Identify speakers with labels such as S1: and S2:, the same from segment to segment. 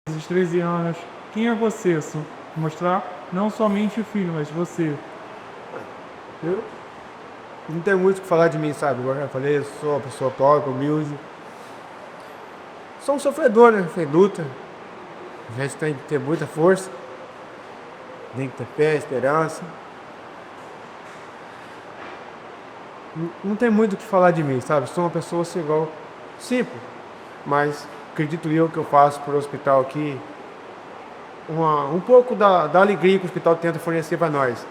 S1: Esses 13 anos, quem é você? Mostrar não somente o filho, mas você.
S2: Eu não tenho muito o que falar de mim, sabe? Agora eu falei, eu sou uma pessoa pobre, humilde. Sou um sofredor, né? Sem luta. A gente tem que ter muita força, tem que ter fé, esperança. Não tem muito o que falar de mim, sabe? Sou uma pessoa assim, igual, simples. Mas acredito eu que eu faço para o hospital aqui um pouco da alegria que o hospital tenta fornecer para nós.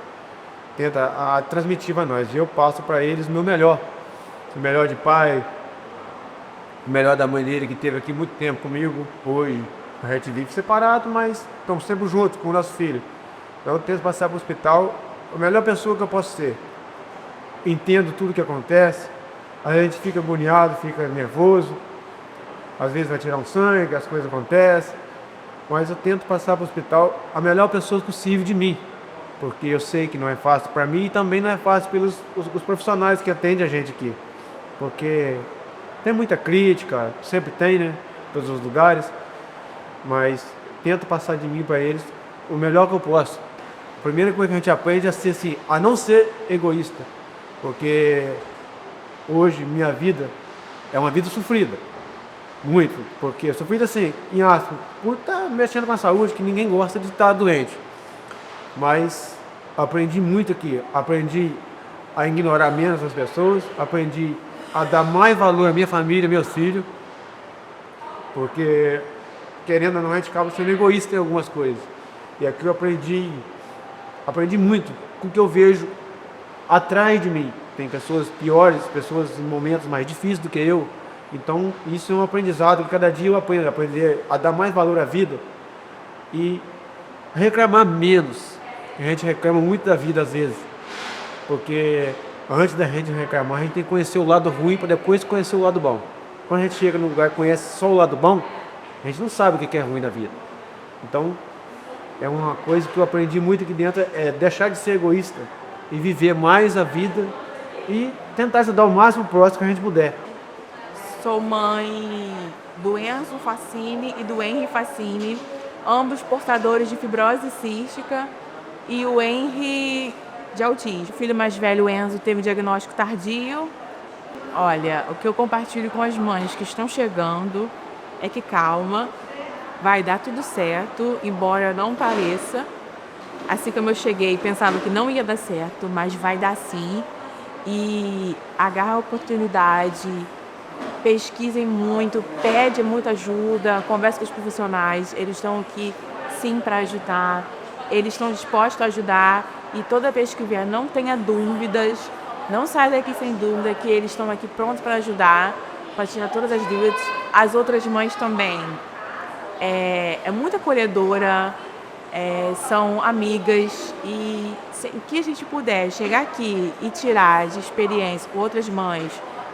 S2: Tenta transmitir para nós. E eu passo para eles o meu melhor. O melhor de pai, o melhor da mãe dele que esteve aqui muito tempo comigo. Hoje a gente vive separado, mas estamos sempre juntos com o nosso filho. Então eu tento passar para o hospital a melhor pessoa que eu posso ser. Entendo tudo que acontece, a gente fica agoniado, fica nervoso, às vezes vai tirar um sangue, as coisas acontecem, mas eu tento passar para o hospital a melhor pessoa possível de mim, porque eu sei que não é fácil para mim e também não é fácil pelos os profissionais que atendem a gente aqui, porque tem muita crítica, sempre tem, né, em todos os lugares, mas tento passar de mim para eles o melhor que eu posso. A primeira coisa que a gente aprende é a ser assim, a não ser egoísta. Porque hoje minha vida é uma vida sofrida, muito, porque sofrida assim, em aspas, por estar mexendo com a saúde, que ninguém gosta de estar doente. Mas aprendi muito aqui, aprendi a ignorar menos as pessoas, aprendi a dar mais valor à minha família, meus filhos, porque querendo ou não a gente acaba sendo egoísta em algumas coisas. E aqui eu aprendi muito com o que eu vejo atrás de mim. Tem pessoas piores, pessoas em momentos mais difíceis do que eu. Então, isso é um aprendizado que cada dia eu aprendo, aprender a dar mais valor à vida e reclamar menos. A gente reclama muito da vida às vezes, porque antes da gente reclamar, a gente tem que conhecer o lado ruim para depois conhecer o lado bom. Quando a gente chega num lugar e conhece só o lado bom, a gente não sabe o que é ruim na vida. Então, é uma coisa que eu aprendi muito aqui dentro, é deixar de ser egoísta e viver mais a vida e tentar ajudar o máximo próximo que a gente puder.
S3: Sou mãe do Enzo Facini e do Henry Facini, ambos portadores de fibrose cística e o Henry de autismo. O filho mais velho, o Enzo, teve diagnóstico tardio. Olha, o que eu compartilho com as mães que estão chegando é que calma, vai dar tudo certo, embora não pareça. Assim como eu cheguei, pensava que não ia dar certo, mas vai dar sim. E agarra a oportunidade, pesquisem muito, pede muita ajuda, converse com os profissionais, eles estão aqui sim para ajudar, eles estão dispostos a ajudar e toda vez que vier não tenha dúvidas, não saia daqui sem dúvida que eles estão aqui prontos para ajudar, para tirar todas as dúvidas. As outras mães também, é muito acolhedora, são amigas e o que a gente puder chegar aqui e tirar de experiência com outras mães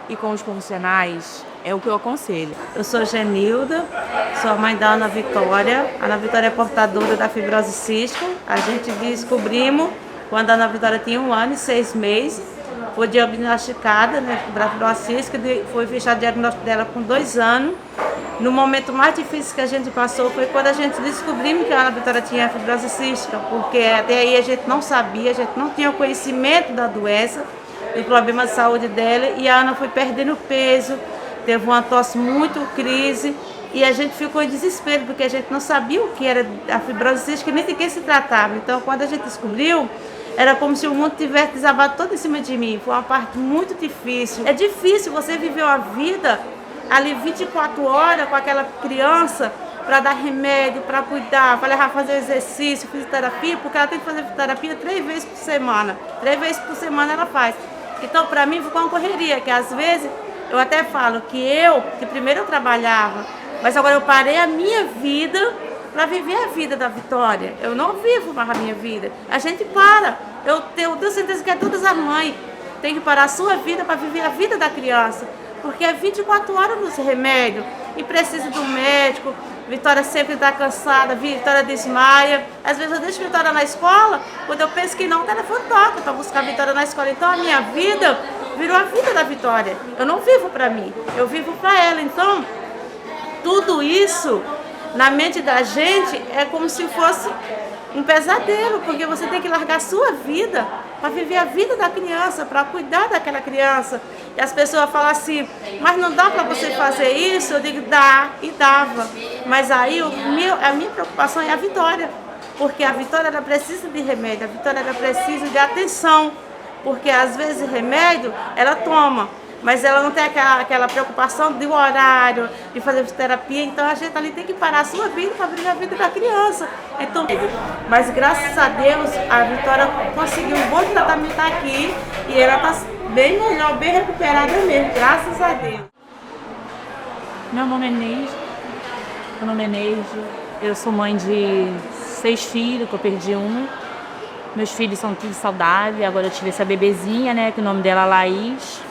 S3: e com os profissionais é o que eu aconselho.
S4: Eu sou Genilda, sou a mãe da Ana Vitória. A Ana Vitória é portadora da fibrose cística. A gente descobrimos quando a Ana Vitória tinha 1 ano e 6 meses. Foi diagnosticada, né, da fibrose cística, foi fechado o diagnóstico dela com 2 anos. No momento mais difícil que a gente passou foi quando a gente descobrimos que a Ana Vitória tinha fibrose cística, porque até aí a gente não sabia, a gente não tinha conhecimento da doença, do problema de saúde dela, e a Ana foi perdendo peso, teve uma tosse muito crise, e a gente ficou em desespero, porque a gente não sabia o que era a fibrose cística, nem de quem se tratava. Então, quando a gente descobriu, era como se o mundo tivesse desabado todo em cima de mim. Foi uma parte muito difícil. É difícil você viver uma vida ali 24 horas com aquela criança para dar remédio, para cuidar, para levar a fazer exercício, fisioterapia, porque ela tem que fazer fisioterapia 3 vezes por semana. 3 vezes por semana ela faz. Então, para mim, ficou uma correria, que às vezes eu até falo que primeiro eu trabalhava, mas agora eu parei a minha vida para viver a vida da Vitória. Eu não vivo mais a minha vida. A gente para. Eu tenho certeza que é todas as mães têm que parar a sua vida para viver a vida da criança. Porque é 24 horas nesse remédio e precisa do médico. Vitória sempre está cansada, Vitória desmaia. Às vezes eu deixo Vitória na escola, quando eu penso que não, o telefone toca para buscar a Vitória na escola. Então a minha vida virou a vida da Vitória. Eu não vivo para mim, eu vivo para ela. Então tudo isso na mente da gente é como se fosse um pesadelo, porque você tem que largar a sua vida para viver a vida da criança, para cuidar daquela criança. E as pessoas falam assim, mas não dá para você fazer isso? Eu digo, dá, e dava. Mas aí a minha preocupação é a Vitória, porque a Vitória ela precisa de remédio, a Vitória ela precisa de atenção, porque às vezes remédio ela toma, mas ela não tem aquela preocupação de horário, de fazer terapia, então a gente ali tem que parar a sua vida para viver a vida da criança. Então, mas graças a Deus a Vitória conseguiu um bom tratamento aqui e ela está bem melhor, bem recuperada mesmo, graças a Deus.
S5: Meu nome é Neide, eu sou mãe de 6 filhos, que eu perdi um. Meus filhos são todos saudáveis, agora eu tive essa bebezinha, né, que o nome dela é Laís.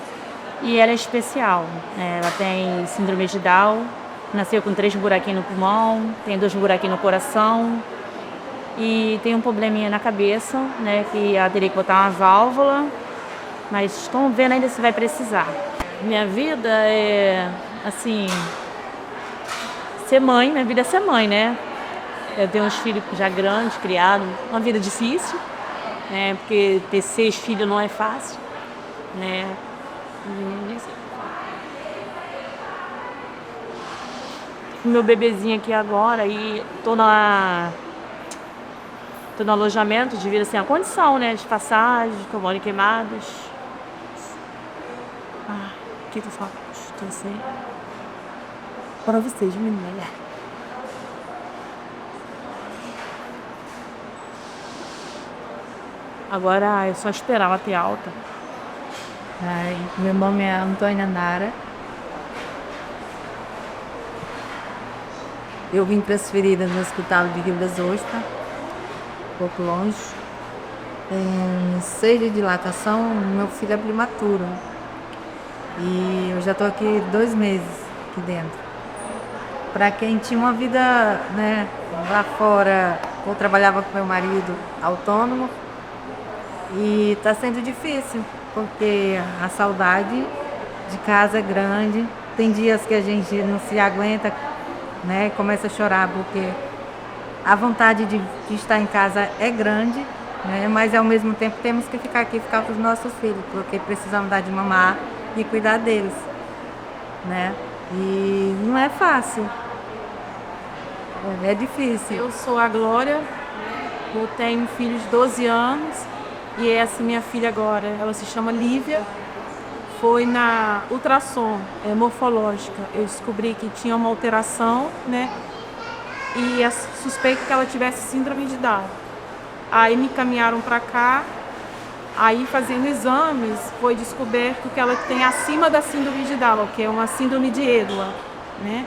S5: E ela é especial, né? Ela tem síndrome de Down, nasceu com 3 buraquinhos no pulmão, tem 2 buraquinhos no coração e tem um probleminha na cabeça, né? Que ela teria que botar uma válvula, mas estamos vendo ainda se vai precisar. Minha vida é, assim, ser mãe, minha vida é ser mãe, né? Eu tenho uns filhos já grandes, criados, uma vida difícil, né? Porque ter 6 filhos não é fácil, né? Meu bebezinho aqui agora e tô no alojamento devido assim a condição, né, de passagem, que eu moro em Queimadas. O que eu falo? Estou assim. Para vocês, menina. Agora é só esperar ela ter alta.
S6: Meu nome é Antônia Nara. Eu vim transferida no hospital de Rio das Ostras, um pouco longe. Tem 6 de dilatação, meu filho é prematuro. E eu já estou aqui 2 meses aqui dentro. Para quem tinha uma vida, né, lá fora, eu trabalhava com meu marido autônomo e está sendo difícil. Porque a saudade de casa é grande, tem dias que a gente não se aguenta, né? Começa a chorar porque a vontade de estar em casa é grande, né? Mas ao mesmo tempo temos que ficar aqui, ficar com os nossos filhos, porque precisamos dar de mamar e cuidar deles, né? E não é fácil, é difícil.
S5: Eu sou a Glória, eu tenho filhos de 12 anos. E essa minha filha agora, ela se chama Lívia, foi na ultrassom morfológica. Eu descobri que tinha uma alteração, né? E suspeito que ela tivesse síndrome de Down. Aí me encaminharam para cá, aí fazendo exames, foi descoberto que ela tem acima da síndrome de Down, que é uma síndrome de Edwards, né?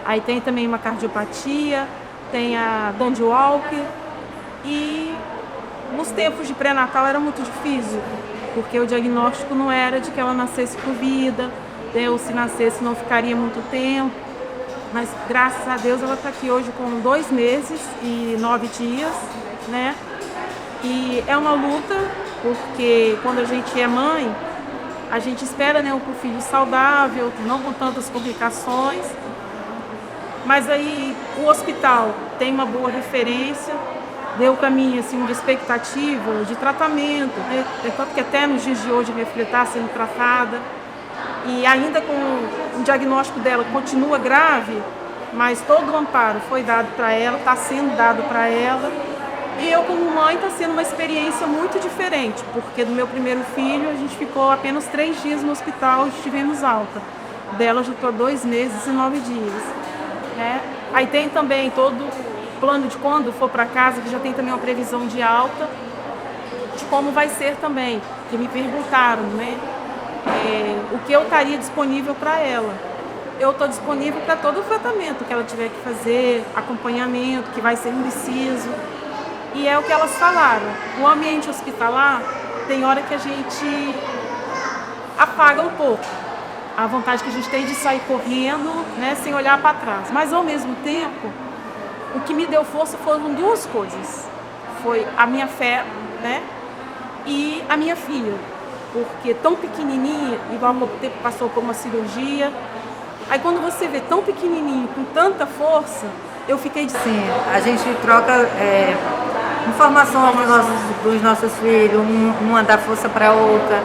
S5: Aí tem também uma cardiopatia, tem a Dandy-Walker e nos tempos de pré-natal era muito difícil, porque o diagnóstico não era de que ela nascesse com vida, né, ou se nascesse não ficaria muito tempo. Mas graças a Deus ela está aqui hoje com 2 meses e 9 dias, né? E é uma luta, porque quando a gente é mãe, a gente espera, né, um filho saudável, não com tantas complicações. Mas aí o hospital tem uma boa referência, deu o caminho assim, de expectativa, de tratamento, né? Tanto que até nos dias de hoje minha filha está sendo tratada e ainda com o diagnóstico dela continua grave, mas todo o amparo foi dado para ela, está sendo dado para ela. E eu como mãe está sendo uma experiência muito diferente, porque do meu primeiro filho a gente ficou apenas 3 dias no hospital e tivemos alta. Dela já estou 2 meses e 9 dias. Né? Aí tem também todo plano de quando for para casa, que já tem também uma previsão de alta, de como vai ser também, que me perguntaram, né, o que eu estaria disponível para ela. Eu estou disponível para todo o tratamento que ela tiver que fazer, acompanhamento, que vai ser preciso. E é o que elas falaram, o ambiente hospitalar tem hora que a gente apaga um pouco a vontade que a gente tem de sair correndo, né, sem olhar para trás, mas ao mesmo tempo o que me deu força foram 2 coisas. Foi a minha fé, né? E a minha filha. Porque tão pequenininha, igual há pouco tempo passou por uma cirurgia. Aí quando você vê tão pequenininho, com tanta força, eu fiquei de
S6: Sim, a gente troca informações dos nossos filhos, uma dá força para a outra,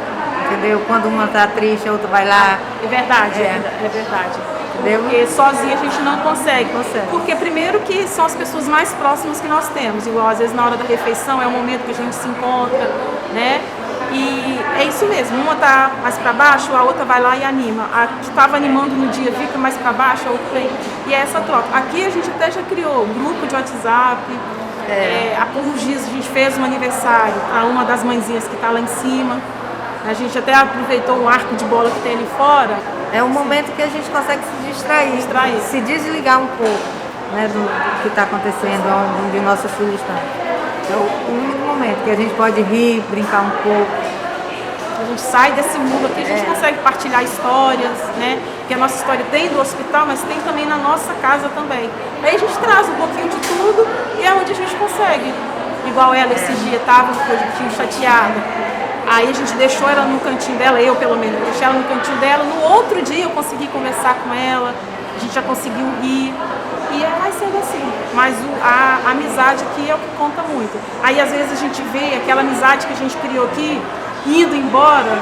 S6: entendeu? Quando uma está triste, a outra vai lá.
S5: É verdade, é verdade.
S6: Entendeu?
S5: Porque sozinha a gente não consegue. Porque primeiro que são as pessoas mais próximas que nós temos. Igual às vezes na hora da refeição é o momento que a gente se encontra, né? E é isso mesmo, uma tá mais para baixo, a outra vai lá e anima. A que estava animando no dia fica mais para baixo, a outra vem. E é essa troca. Aqui a gente até já criou um grupo de WhatsApp. Há poucos dias a gente fez um aniversário para uma das mãezinhas que está lá em cima. A gente até aproveitou o arco de bola que tem ali fora.
S6: É um momento que a gente consegue se distrair. Se desligar um pouco, né, do que está acontecendo, onde nossos filhos estão. É o único momento que a gente pode rir, brincar um pouco.
S5: A gente sai desse mundo aqui, a gente consegue partilhar histórias, né? Porque a nossa história tem do hospital, mas tem também na nossa casa também. Aí a gente traz um pouquinho de tudo e é onde a gente consegue. Igual ela esse dia estava um pouquinho chateada. Aí a gente deixou ela no cantinho dela, eu pelo menos, deixei ela no cantinho dela. No outro dia eu consegui conversar com ela, a gente já conseguiu rir. E vai sendo assim. Mas a amizade aqui é o que conta muito. Aí às vezes a gente vê aquela amizade que a gente criou aqui, indo embora,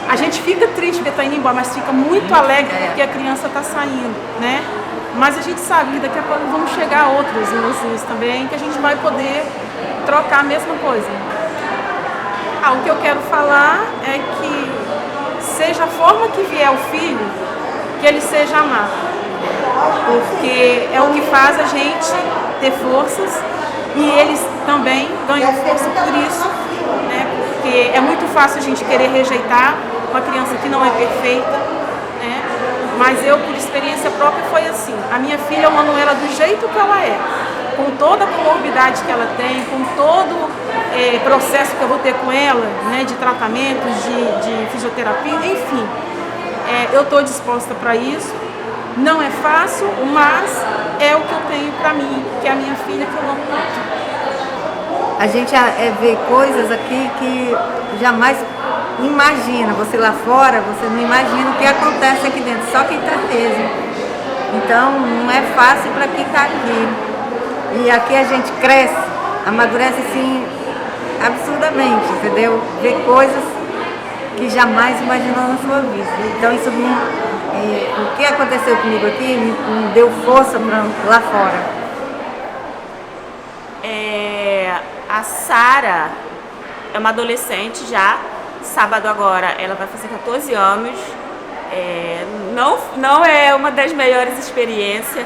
S5: a gente fica triste porque está indo embora, mas fica muito alegre porque a criança está saindo, né? Mas a gente sabe que daqui a pouco vão chegar outros irmãozinhos também, que a gente vai poder trocar a mesma coisa. O que eu quero falar é que seja a forma que vier o filho, que ele seja amado. Porque é o que faz a gente ter forças e eles também ganham força por isso, né? Porque é muito fácil a gente querer rejeitar uma criança que não é perfeita, né? Mas eu, por experiência própria, foi assim. A minha filha, a Manuela, do jeito que ela é, com toda a comorbidade que ela tem, com todo processo que eu vou ter com ela, né, de tratamentos, de fisioterapia, enfim, eu estou disposta para isso. Não é fácil, mas é o que eu tenho para mim, que é a minha filha, que eu amo muito.
S6: A gente vê coisas aqui que jamais imagina. Você lá fora, você não imagina o que acontece aqui dentro, só quem está mesmo. Então, não é fácil para quem está aqui. E aqui a gente cresce, amadurece assim, absurdamente, entendeu? Vê coisas que jamais imaginou na sua vida. Então, isso o que aconteceu comigo aqui me deu força para lá fora.
S7: A Sara é uma adolescente já. Sábado agora ela vai fazer 14 anos. Não é uma das melhores experiências,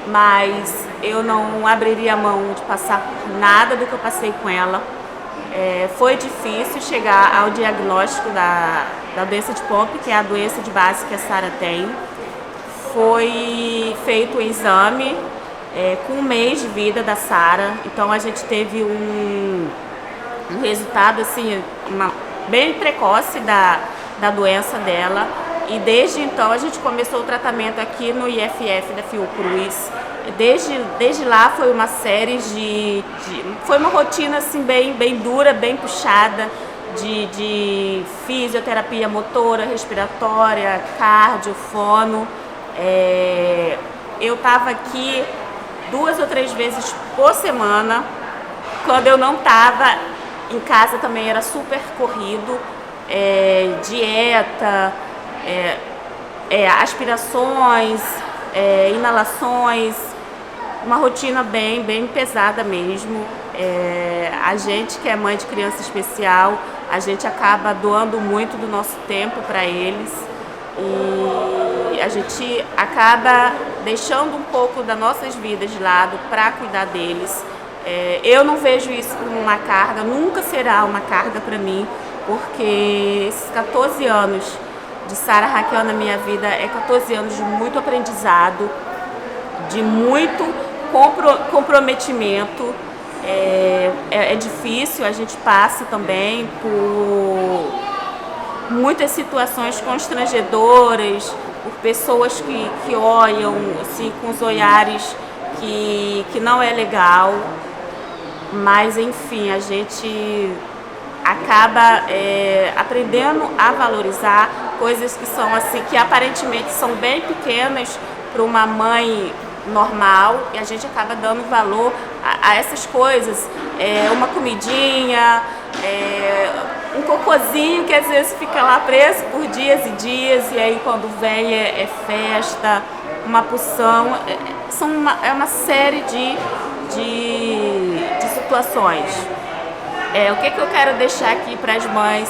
S7: mas eu não abriria a mão de passar por nada do que eu passei com ela. Foi difícil chegar ao diagnóstico da doença de Pompe, que é a doença de base que a Sara tem. Foi feito o exame com 1 mês de vida da Sara, então a gente teve um resultado assim, bem precoce da doença dela. E desde então a gente começou o tratamento aqui no IFF da Fiocruz. Desde lá foi uma série foi uma rotina assim bem dura, bem puxada, de fisioterapia motora, respiratória, cardio, fono. Eu estava aqui 2 ou 3 vezes por semana. Quando eu não estava em casa também era super corrido, dieta, aspirações, inalações, uma rotina bem pesada mesmo. A gente que é mãe de criança especial, a gente acaba doando muito do nosso tempo para eles e a gente acaba deixando um pouco das nossas vidas de lado para cuidar deles. Eu não vejo isso como uma carga, nunca será uma carga para mim, porque esses 14 anos de Sara Raquel na minha vida é 14 anos de muito aprendizado, de muito comprometimento. É difícil, a gente passa também por muitas situações constrangedoras, por pessoas que olham assim, com os olhares que não é legal, mas enfim, a gente acaba aprendendo a valorizar coisas que são assim, que aparentemente são bem pequenas para uma mãe normal e a gente acaba dando valor a essas coisas, uma comidinha, um cocôzinho que às vezes fica lá preso por dias e dias, e aí quando vem é festa, uma porção, é uma série de situações. O que eu quero deixar aqui para as mães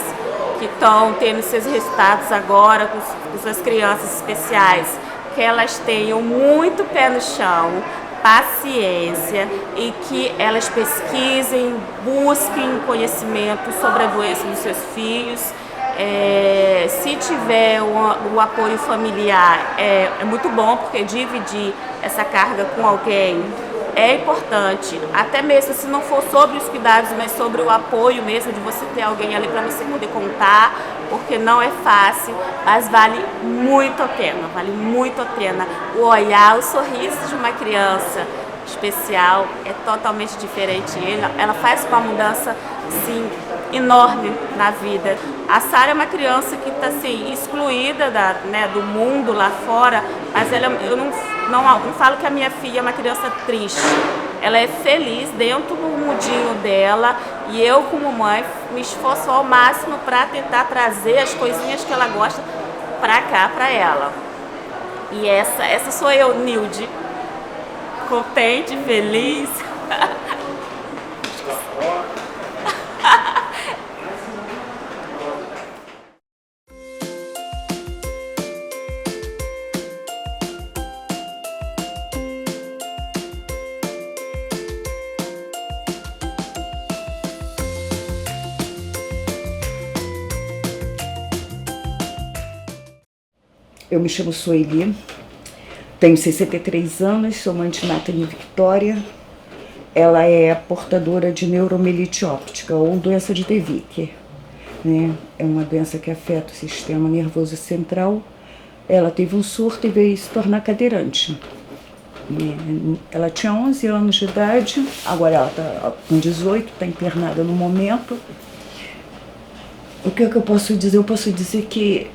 S7: que estão tendo seus resultados agora com suas crianças especiais? Que elas tenham muito pé no chão, paciência e que elas pesquisem, busquem conhecimento sobre a doença dos seus filhos. Se tiver o apoio familiar, é muito bom, porque dividir essa carga com alguém é importante, até mesmo se não for sobre os cuidados, mas sobre o apoio mesmo, de você ter alguém ali para você poder contar, porque não é fácil, mas vale muito a pena, vale muito a pena. O olhar, o sorriso de uma criança especial é totalmente diferente. Ela faz uma mudança, sim, enorme na vida. A Sara é uma criança que está assim, excluída do mundo lá fora, mas eu não falo que a minha filha é uma criança triste. Ela é feliz dentro do mundinho dela e eu, como mãe, me esforço ao máximo para tentar trazer as coisinhas que ela gosta para cá, para ela. E essa sou eu, Nilde, contente, feliz.
S8: Eu me chamo Sueli, tenho 63 anos, sou mãe de Nathalie Victoria. Ela é portadora de neuromielite óptica, ou doença de Devic, né? É uma doença que afeta o sistema nervoso central. Ela teve um surto e veio se tornar cadeirante. Ela tinha 11 anos de idade, agora ela está com 18, está internada no momento. O que eu posso dizer? Eu posso dizer que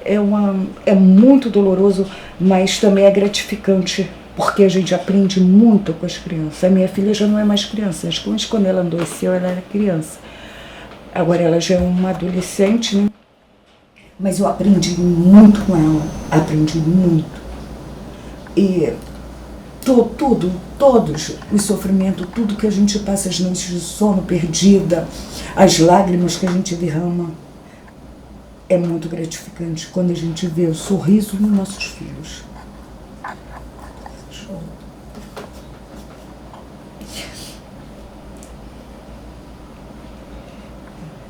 S8: é muito doloroso, mas também é gratificante, porque a gente aprende muito com as crianças. A minha filha já não é mais criança, antes quando ela adoeceu ela era criança. Agora ela já é uma adolescente, né? Mas eu aprendi muito com ela, aprendi muito. E todos os sofrimentos, tudo que a gente passa, as noites de sono perdida, as lágrimas que a gente derrama, é muito gratificante quando a gente vê o sorriso nos nossos filhos.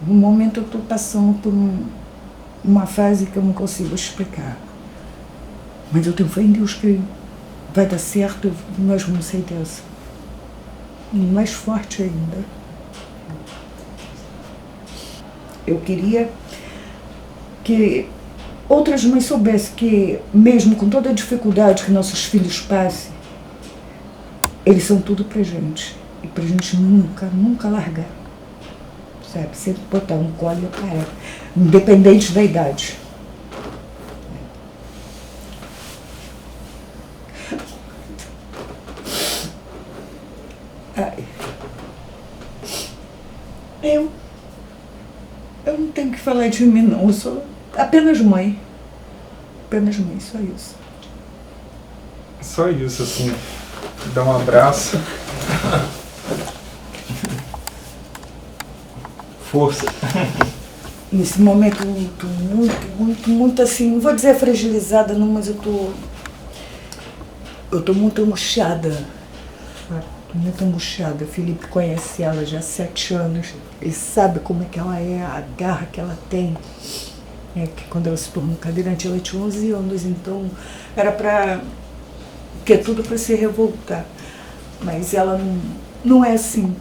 S8: No momento eu estou passando por uma fase que eu não consigo explicar. Mas eu tenho fé em Deus que vai dar certo e nós vamos sair dessa. E mais forte ainda. Eu queria que outras mães soubessem que, mesmo com toda a dificuldade que nossos filhos passem, eles são tudo pra gente. E pra gente nunca largar. Sabe? Sempre botar um colo e parar. Independente da idade. Eu não tenho que falar de mim, não. Eu sou apenas mãe. Apenas mãe, só isso.
S1: Só isso, assim. Dá um abraço. Força.
S8: Nesse momento eu tô muito assim, não vou dizer fragilizada não, mas eu tô muito angustiada. Muito angustiada. O Felipe conhece ela já há 7 anos. Ele sabe como é que ela é, a garra que ela tem. Que quando ela se tornou cadeirante, ela tinha 11 anos, então era que é tudo para se revoltar. Mas ela não é assim.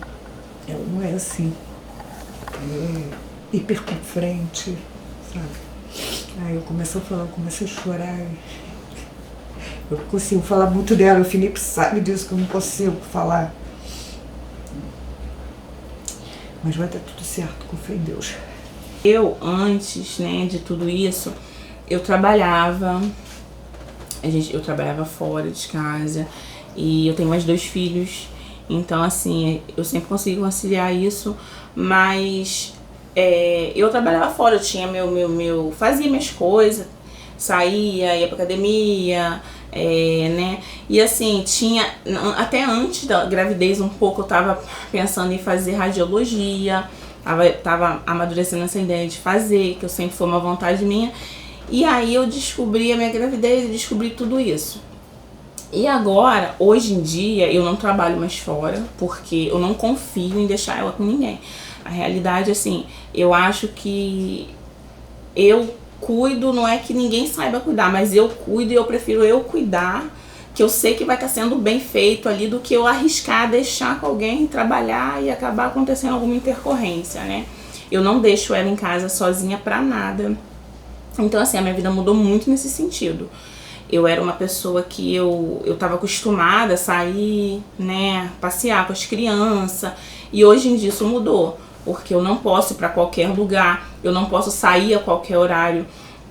S8: Ela não é assim. Hiper com frente, sabe? Aí eu começo a falar, eu começo a chorar. Eu não consigo falar muito dela, o Felipe sabe disso, que eu não consigo falar. Mas vai dar tudo certo, com fé em Deus.
S9: Eu, antes, né, de tudo isso, eu trabalhava, Eu trabalhava fora de casa e eu tenho mais 2 filhos. Então, assim, eu sempre consigo conciliar isso, mas eu trabalhava fora, eu tinha fazia minhas coisas, saía, ia pra academia, né? E assim, até antes da gravidez um pouco eu tava pensando em fazer radiologia, tava amadurecendo essa ideia de fazer, que eu sempre foi uma vontade minha. E aí eu descobri a minha gravidez e descobri tudo isso. E agora, hoje em dia, eu não trabalho mais fora, porque eu não confio em deixar ela com ninguém. A realidade, assim, eu acho que eu cuido, não é que ninguém saiba cuidar, mas eu cuido e eu prefiro eu cuidar, que eu sei que vai estar sendo bem feito ali, do que eu arriscar deixar com alguém trabalhar e acabar acontecendo alguma intercorrência, né? Eu não deixo ela em casa sozinha pra nada. Então, assim, a minha vida mudou muito nesse sentido. Eu era uma pessoa que eu tava acostumada a sair, né, passear com as crianças, e hoje em dia isso mudou, porque eu não posso ir pra qualquer lugar, eu não posso sair a qualquer horário.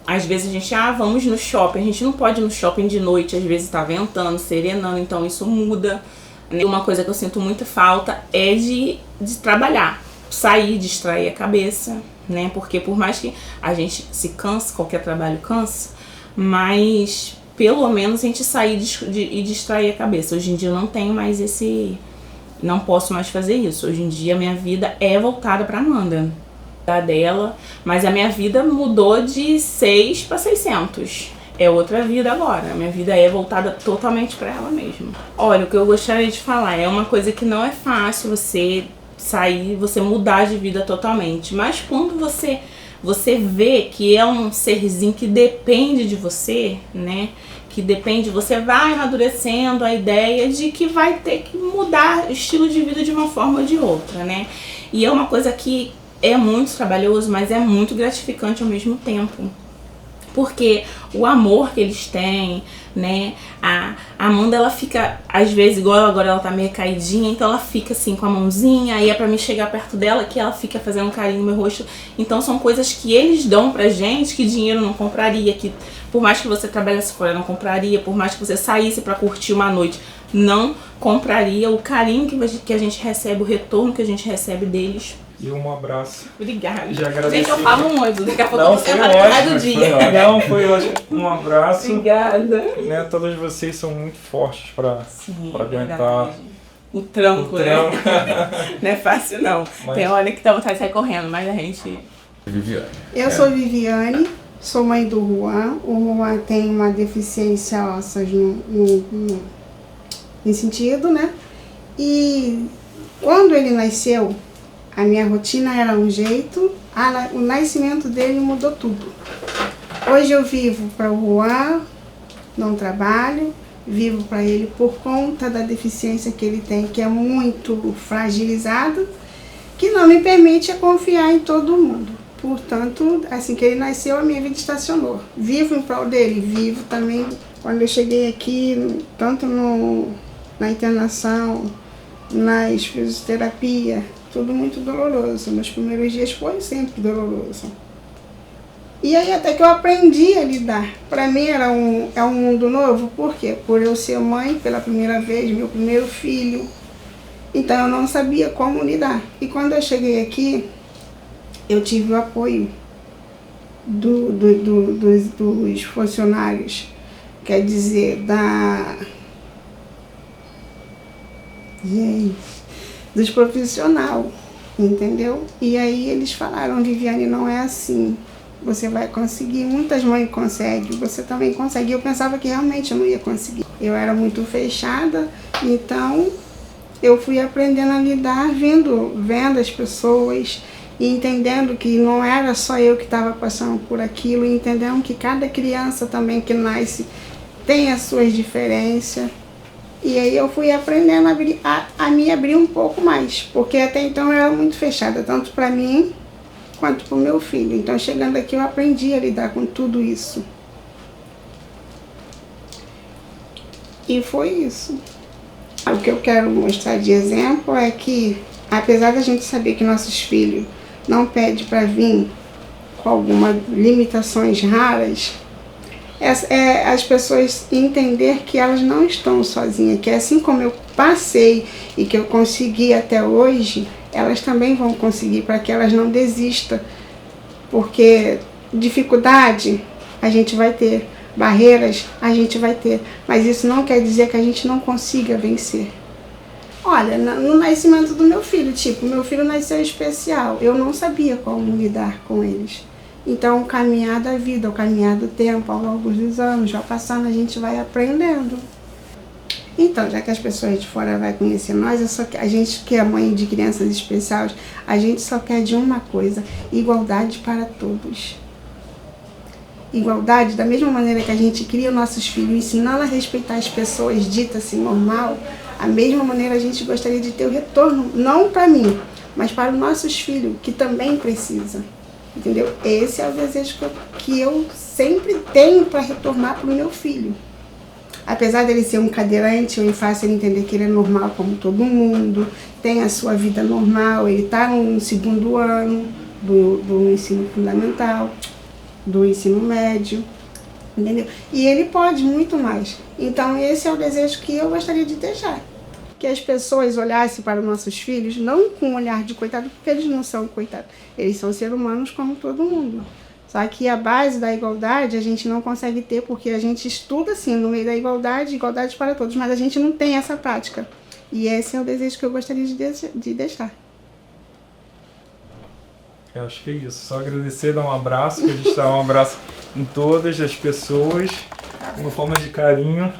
S9: Às vezes a gente, vamos no shopping, a gente não pode ir no shopping de noite, às vezes tá ventando, serenando, então isso muda. Uma coisa que eu sinto muita falta é de trabalhar, sair, distrair a cabeça, né, porque por mais que a gente se canse, qualquer trabalho cansa, mas pelo menos a gente sair e distrair a cabeça. Hoje em dia eu não tenho mais não posso mais fazer isso. Hoje em dia a minha vida é voltada pra Amanda, da dela, mas a minha vida mudou de 6 para 600. É outra vida agora. A minha vida é voltada totalmente pra ela mesma. Olha, o que eu gostaria de falar é uma coisa que não é fácil você sair, você mudar de vida totalmente, mas quando você vê que é um serzinho que depende de você, né? Que depende, você vai amadurecendo a ideia de que vai ter que mudar o estilo de vida de uma forma ou de outra, né? E é uma coisa que é muito trabalhoso, mas é muito gratificante ao mesmo tempo. Porque o amor que eles têm, né? A Amanda, ela fica, às vezes, igual agora ela tá meio caidinha, então ela fica assim com a mãozinha, aí é pra mim chegar perto dela que ela fica fazendo um carinho no meu rosto. Então são coisas que eles dão pra gente que dinheiro não compraria, que por mais que você trabalhasse fora não compraria, por mais que você saísse pra curtir uma noite, não compraria. O carinho que a gente recebe, o retorno que a gente recebe deles.
S1: E um abraço.
S9: Obrigada.
S1: Já agradeço.
S9: Gente, eu falo muito, daqui a pouco
S1: Não,
S9: você
S1: foi
S9: vai
S1: ótimo.
S9: do dia.
S1: Não, foi ótimo. Um abraço.
S9: Obrigada.
S1: Né, todas vocês são muito fortes para aguentar
S9: verdade. O tranco, né? Não é fácil, não.
S1: Mas...
S9: Tem hora que dá vontade de sair correndo, mas a gente...
S1: Viviane.
S10: Eu sou Viviane, sou mãe do Juan. O Juan tem uma deficiência óssea em sentido, né? E quando ele nasceu, a minha rotina era um jeito, o nascimento dele mudou tudo. Hoje eu vivo para o Juan, não trabalho, vivo para ele por conta da deficiência que ele tem, que é muito fragilizada, que não me permite confiar em todo mundo. Portanto, assim que ele nasceu, a minha vida estacionou. Vivo em prol dele, vivo também. Quando eu cheguei aqui, tanto na internação, nas fisioterapia, tudo muito doloroso. Nos primeiros dias foi sempre doloroso. E aí até que eu aprendi a lidar. Para mim é um mundo novo. Por quê? Por eu ser mãe pela primeira vez, meu primeiro filho. Então eu não sabia como lidar. E quando eu cheguei aqui, eu tive o apoio dos funcionários. Quer dizer, dos profissionais, entendeu? E aí eles falaram, Viviane, não é assim. Você vai conseguir, muitas mães conseguem, você também consegue. Eu pensava que realmente eu não ia conseguir. Eu era muito fechada, então eu fui aprendendo a lidar, vendo as pessoas e entendendo que não era só eu que estava passando por aquilo, e entendendo que cada criança também que nasce tem as suas diferenças. E aí eu fui aprendendo a me abrir um pouco mais, porque até então eu era muito fechada, tanto para mim quanto para o meu filho. Então chegando aqui eu aprendi a lidar com tudo isso. E foi isso. O que eu quero mostrar de exemplo é que, apesar da gente saber que nossos filhos não pedem para vir com algumas limitações raras, as pessoas entender que elas não estão sozinhas, que assim como eu passei e que eu consegui até hoje, elas também vão conseguir, para que elas não desistam, porque dificuldade a gente vai ter, barreiras a gente vai ter, mas isso não quer dizer que a gente não consiga vencer. Olha, no nascimento do meu filho, meu filho nasceu especial, eu não sabia como lidar com eles. Então, o caminhar da vida, o caminhar do tempo, ao longo dos anos, já passando, a gente vai aprendendo. Então, já que as pessoas de fora vão conhecer nós, a gente que é mãe de crianças especiais, a gente só quer de uma coisa: igualdade para todos. Igualdade, da mesma maneira que a gente cria nossos filhos, ensinando a respeitar as pessoas ditas assim, normal, a mesma maneira a gente gostaria de ter o retorno, não para mim, mas para os nossos filhos, que também precisam. Entendeu? Esse é o desejo que eu sempre tenho para retornar para o meu filho. Apesar dele ser um cadeirante, eu faço ele entender que ele é normal como todo mundo, tem a sua vida normal, ele está no segundo ano do ensino fundamental, do ensino médio, entendeu? E ele pode muito mais. Então esse é o desejo que eu gostaria de deixar. Que as pessoas olhassem para os nossos filhos, não com um olhar de coitado, porque eles não são coitados. Eles são seres humanos como todo mundo. Só que a base da igualdade a gente não consegue ter, porque a gente estuda assim, no meio da igualdade para todos, mas a gente não tem essa prática. E esse é o desejo que eu gostaria de deixar.
S1: Eu acho que é isso. Só agradecer, dar um abraço, que a gente dá um abraço em todas as pessoas, uma forma de carinho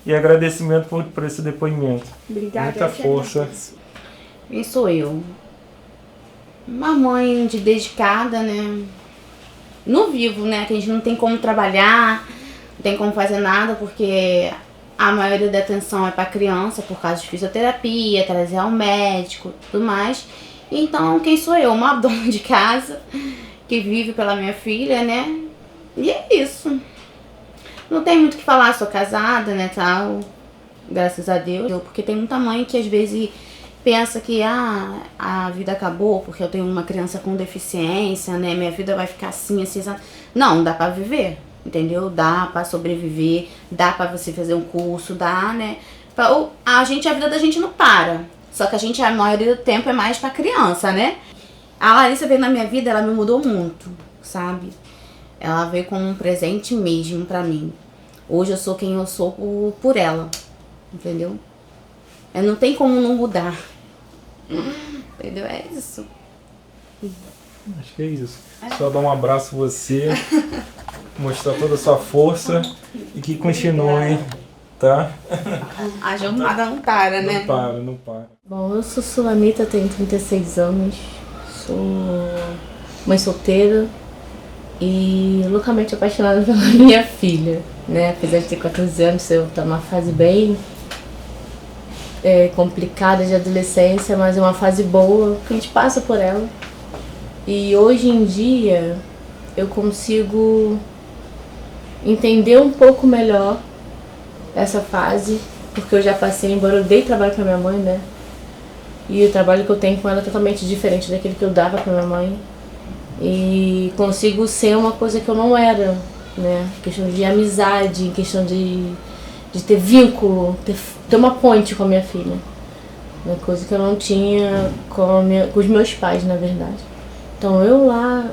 S1: e agradecimento por esse depoimento.
S7: Obrigada.
S1: Muita força.
S7: Quem sou eu? Uma mãe dedicada, né? No vivo, né? Que a gente não tem como trabalhar, não tem como fazer nada, porque a maioria da atenção é para criança, por causa de fisioterapia, trazer ao médico, tudo mais. Então, quem sou eu? Uma dona de casa que vive pela minha filha, né? E é isso. Não tem muito o que falar, sou casada, né, tal. Graças a Deus. Porque tem muita mãe que às vezes pensa que a vida acabou porque eu tenho uma criança com deficiência, né? Minha vida vai ficar assim, assim, assim. Não, dá pra viver, entendeu? Dá pra sobreviver, dá pra você fazer um curso, dá, né? A vida da gente não para. Só que a maioria do tempo é mais pra criança, né? A Larissa veio na minha vida, ela me mudou muito, sabe? Ela veio como um presente mesmo pra mim. Hoje eu sou quem eu sou por ela, entendeu? Não tem como não mudar. Entendeu? É isso.
S1: Acho que é isso. Só dar um abraço a você, mostrar toda a sua força e que continue, tá?
S7: A jornada não para, né?
S1: Não para.
S5: Bom, eu sou Sulamita, tenho 36 anos, sou mãe solteira e loucamente apaixonada pela minha filha, né? Apesar de ter 14 anos, eu tô numa fase bem complicada de adolescência, mas é uma fase boa, que a gente passa por ela. E hoje em dia eu consigo entender um pouco melhor essa fase, porque eu já passei, embora eu dei trabalho pra minha mãe, né? E o trabalho que eu tenho com ela é totalmente diferente daquele que eu dava pra minha mãe. E consigo ser uma coisa que eu não era, né? Questão de amizade, em questão de ter vínculo, ter uma ponte com a minha filha. Uma coisa que eu não tinha com os meus pais, na verdade. Então eu lá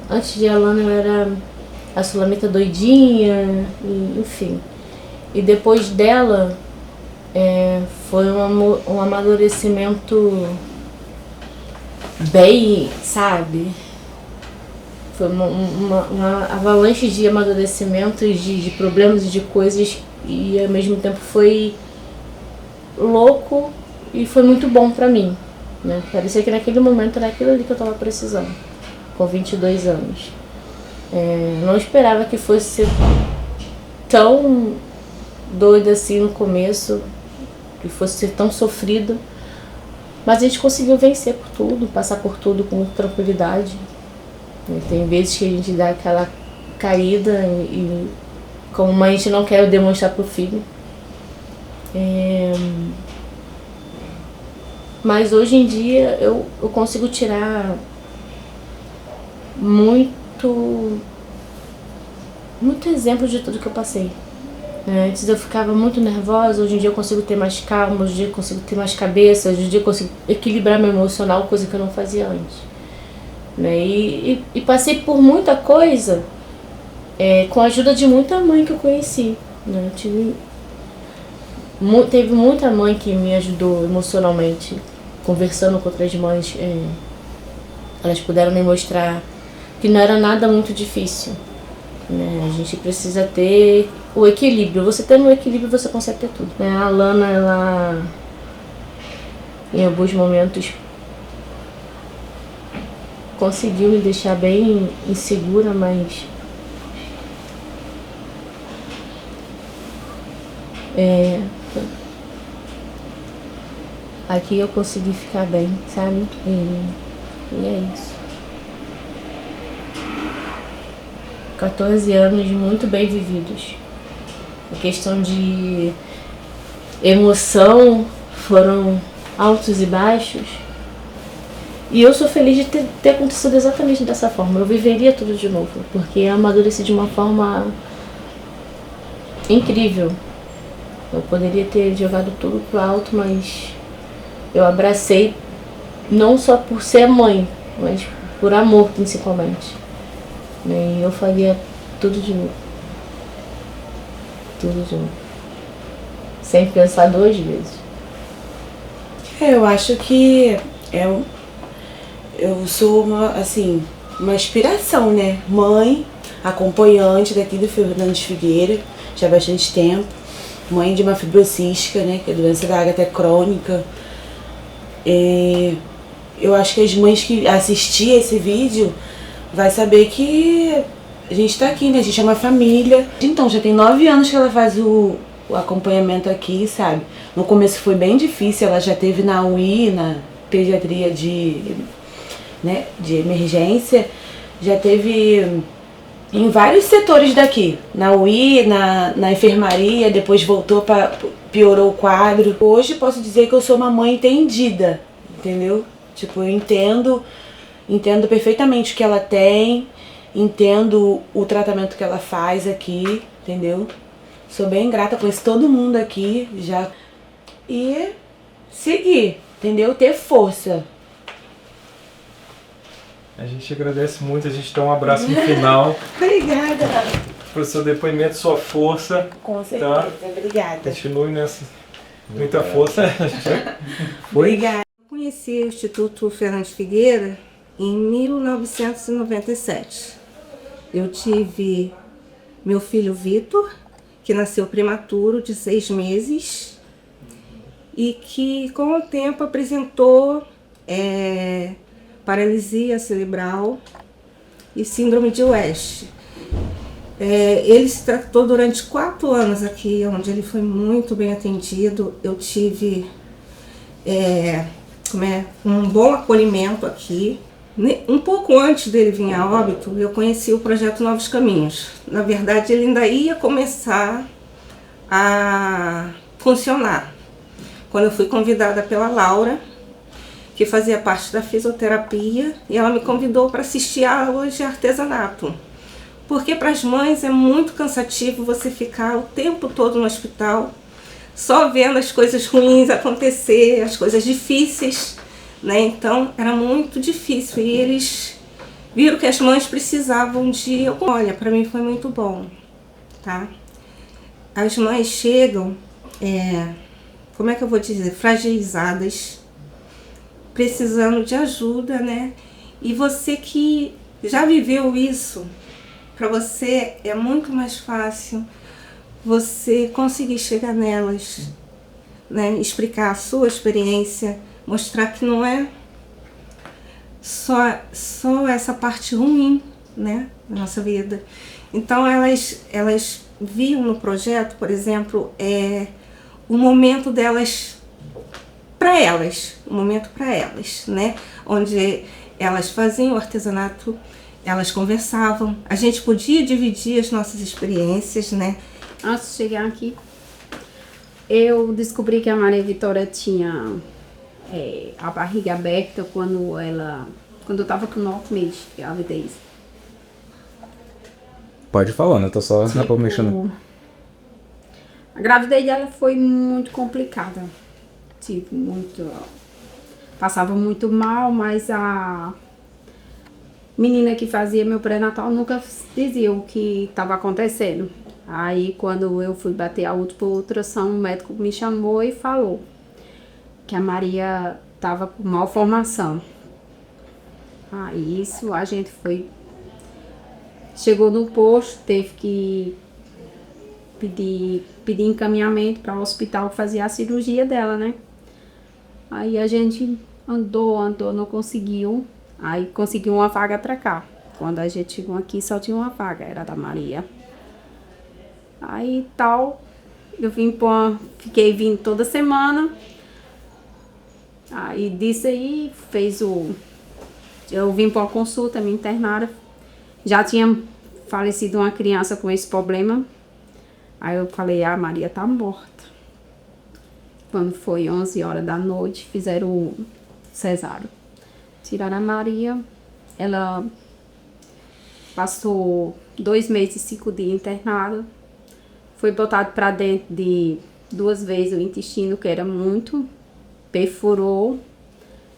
S5: antes de Alana eu era a Sulamita doidinha, e, enfim. E depois dela foi um amadurecimento bem, sabe? Foi uma avalanche de amadurecimentos, de problemas e de coisas, e ao mesmo tempo foi louco e foi muito bom pra mim, né? Parecia que naquele momento era aquilo ali que eu tava precisando, com 22 anos. Não esperava que fosse ser tão doida assim no começo, que fosse ser tão sofrido, mas a gente conseguiu vencer por tudo, passar por tudo com tranquilidade. Tem vezes que a gente dá aquela caída e como mãe a gente não quer demonstrar pro filho. Mas hoje em dia eu consigo tirar muito
S11: muito exemplo de tudo que eu passei. Antes eu ficava muito nervosa, hoje em dia eu consigo ter mais calma, hoje em dia eu consigo ter mais cabeça, hoje em dia eu consigo equilibrar meu emocional, coisa que eu não fazia antes. E passei por muita coisa com a ajuda de muita mãe que eu conheci. Teve muita mãe que me ajudou emocionalmente, conversando com outras mães. Elas puderam me mostrar que não era nada muito difícil. A gente precisa ter o equilíbrio. Você tendo o equilíbrio, você consegue ter tudo. A Lana, ela, em alguns momentos, conseguiu me deixar bem insegura, mas aqui eu consegui ficar bem, sabe? E é isso. 14 anos muito bem vividos. A questão de emoção foram altos e baixos. E eu sou feliz de ter acontecido exatamente dessa forma. Eu viveria tudo de novo, porque eu amadureci de uma forma incrível. Eu poderia ter jogado tudo pro alto, mas eu abracei não só por ser mãe, mas por amor principalmente. E eu faria tudo de novo. Tudo de novo. Sem pensar 2 vezes.
S12: Eu acho que eu sou uma inspiração, né? Mãe, acompanhante daqui do Fernandes Figueira, já há bastante tempo. Mãe de uma fibrocística, né? Que é a doença da Agatha crônica. Eu acho que as mães que assistir esse vídeo vai saber que a gente tá aqui, né? A gente é uma família. Então, já tem 9 anos que ela faz o acompanhamento aqui, sabe? No começo foi bem difícil, ela já teve na UI, na pediatria de emergência, já teve em vários setores daqui, na UI, na enfermaria, depois piorou o quadro. Hoje posso dizer que eu sou uma mãe entendida, entendeu? Tipo, eu entendo perfeitamente o que ela tem, entendo o tratamento que ela faz aqui, entendeu? Sou bem grata, conheço todo mundo aqui já. E seguir, entendeu? Ter força.
S1: A gente agradece muito, a gente dá um abraço no final.
S12: Obrigada.
S1: Pelo seu depoimento, sua força.
S12: Com certeza,
S1: tá?
S12: Obrigada.
S1: Continue nessa. Muita força.
S12: Obrigada.
S13: Eu conheci o Instituto Fernandes Figueira em 1997. Eu tive meu filho Vitor, que nasceu prematuro de 6 meses e que com o tempo apresentou paralisia cerebral e síndrome de West. Ele se tratou durante 4 anos aqui, onde ele foi muito bem atendido. Eu tive um bom acolhimento aqui. Um pouco antes dele vir a óbito, eu conheci o projeto Novos Caminhos. Na verdade, ele ainda ia começar a funcionar, quando eu fui convidada pela Laura, que fazia parte da fisioterapia, e ela me convidou para assistir aulas de artesanato. Porque para as mães é muito cansativo você ficar o tempo todo no hospital, só vendo as coisas ruins acontecer, as coisas difíceis, né? Então era muito difícil e eles viram que as mães precisavam de... Olha, para mim foi muito bom, tá? As mães chegam, como é que eu vou dizer, fragilizadas, precisando de ajuda, né? E você que já viveu isso, para você é muito mais fácil você conseguir chegar nelas, né? Explicar a sua experiência, mostrar que não é só essa parte ruim, né, da nossa vida. Então elas viam no projeto, por exemplo, o momento delas para elas, o momento para elas, né, onde elas faziam o artesanato, elas conversavam, a gente podia dividir as nossas experiências, né.
S14: Antes de chegar aqui, eu descobri que a Maria Vitória tinha a barriga aberta quando eu estava com 9 meses de gravidez.
S15: Pode ir falando, eu tô só mexendo.
S14: A gravidez dela foi muito complicada. Passava muito mal, mas a menina que fazia meu pré-natal nunca dizia o que estava acontecendo. Aí, quando eu fui bater a última ultrassom, o médico me chamou e falou que a Maria estava com malformação. Aí, isso a gente chegou no posto, teve que pedir encaminhamento para o hospital que fazia a cirurgia dela, né? Aí a gente andou, não conseguiu. Aí conseguiu uma vaga para cá. Quando a gente chegou aqui, só tinha uma vaga, era da Maria. Aí eu fiquei vindo toda semana. Aí disso aí, eu vim para uma consulta, me internaram. Já tinha falecido uma criança com esse problema. Aí eu falei, a Maria tá morta. Quando foi 11 horas da noite, fizeram o cesárea. Tiraram a Maria, ela passou 2 meses e 5 dias internada. Foi botado para dentro de 2 vezes o intestino, que era muito, perfurou.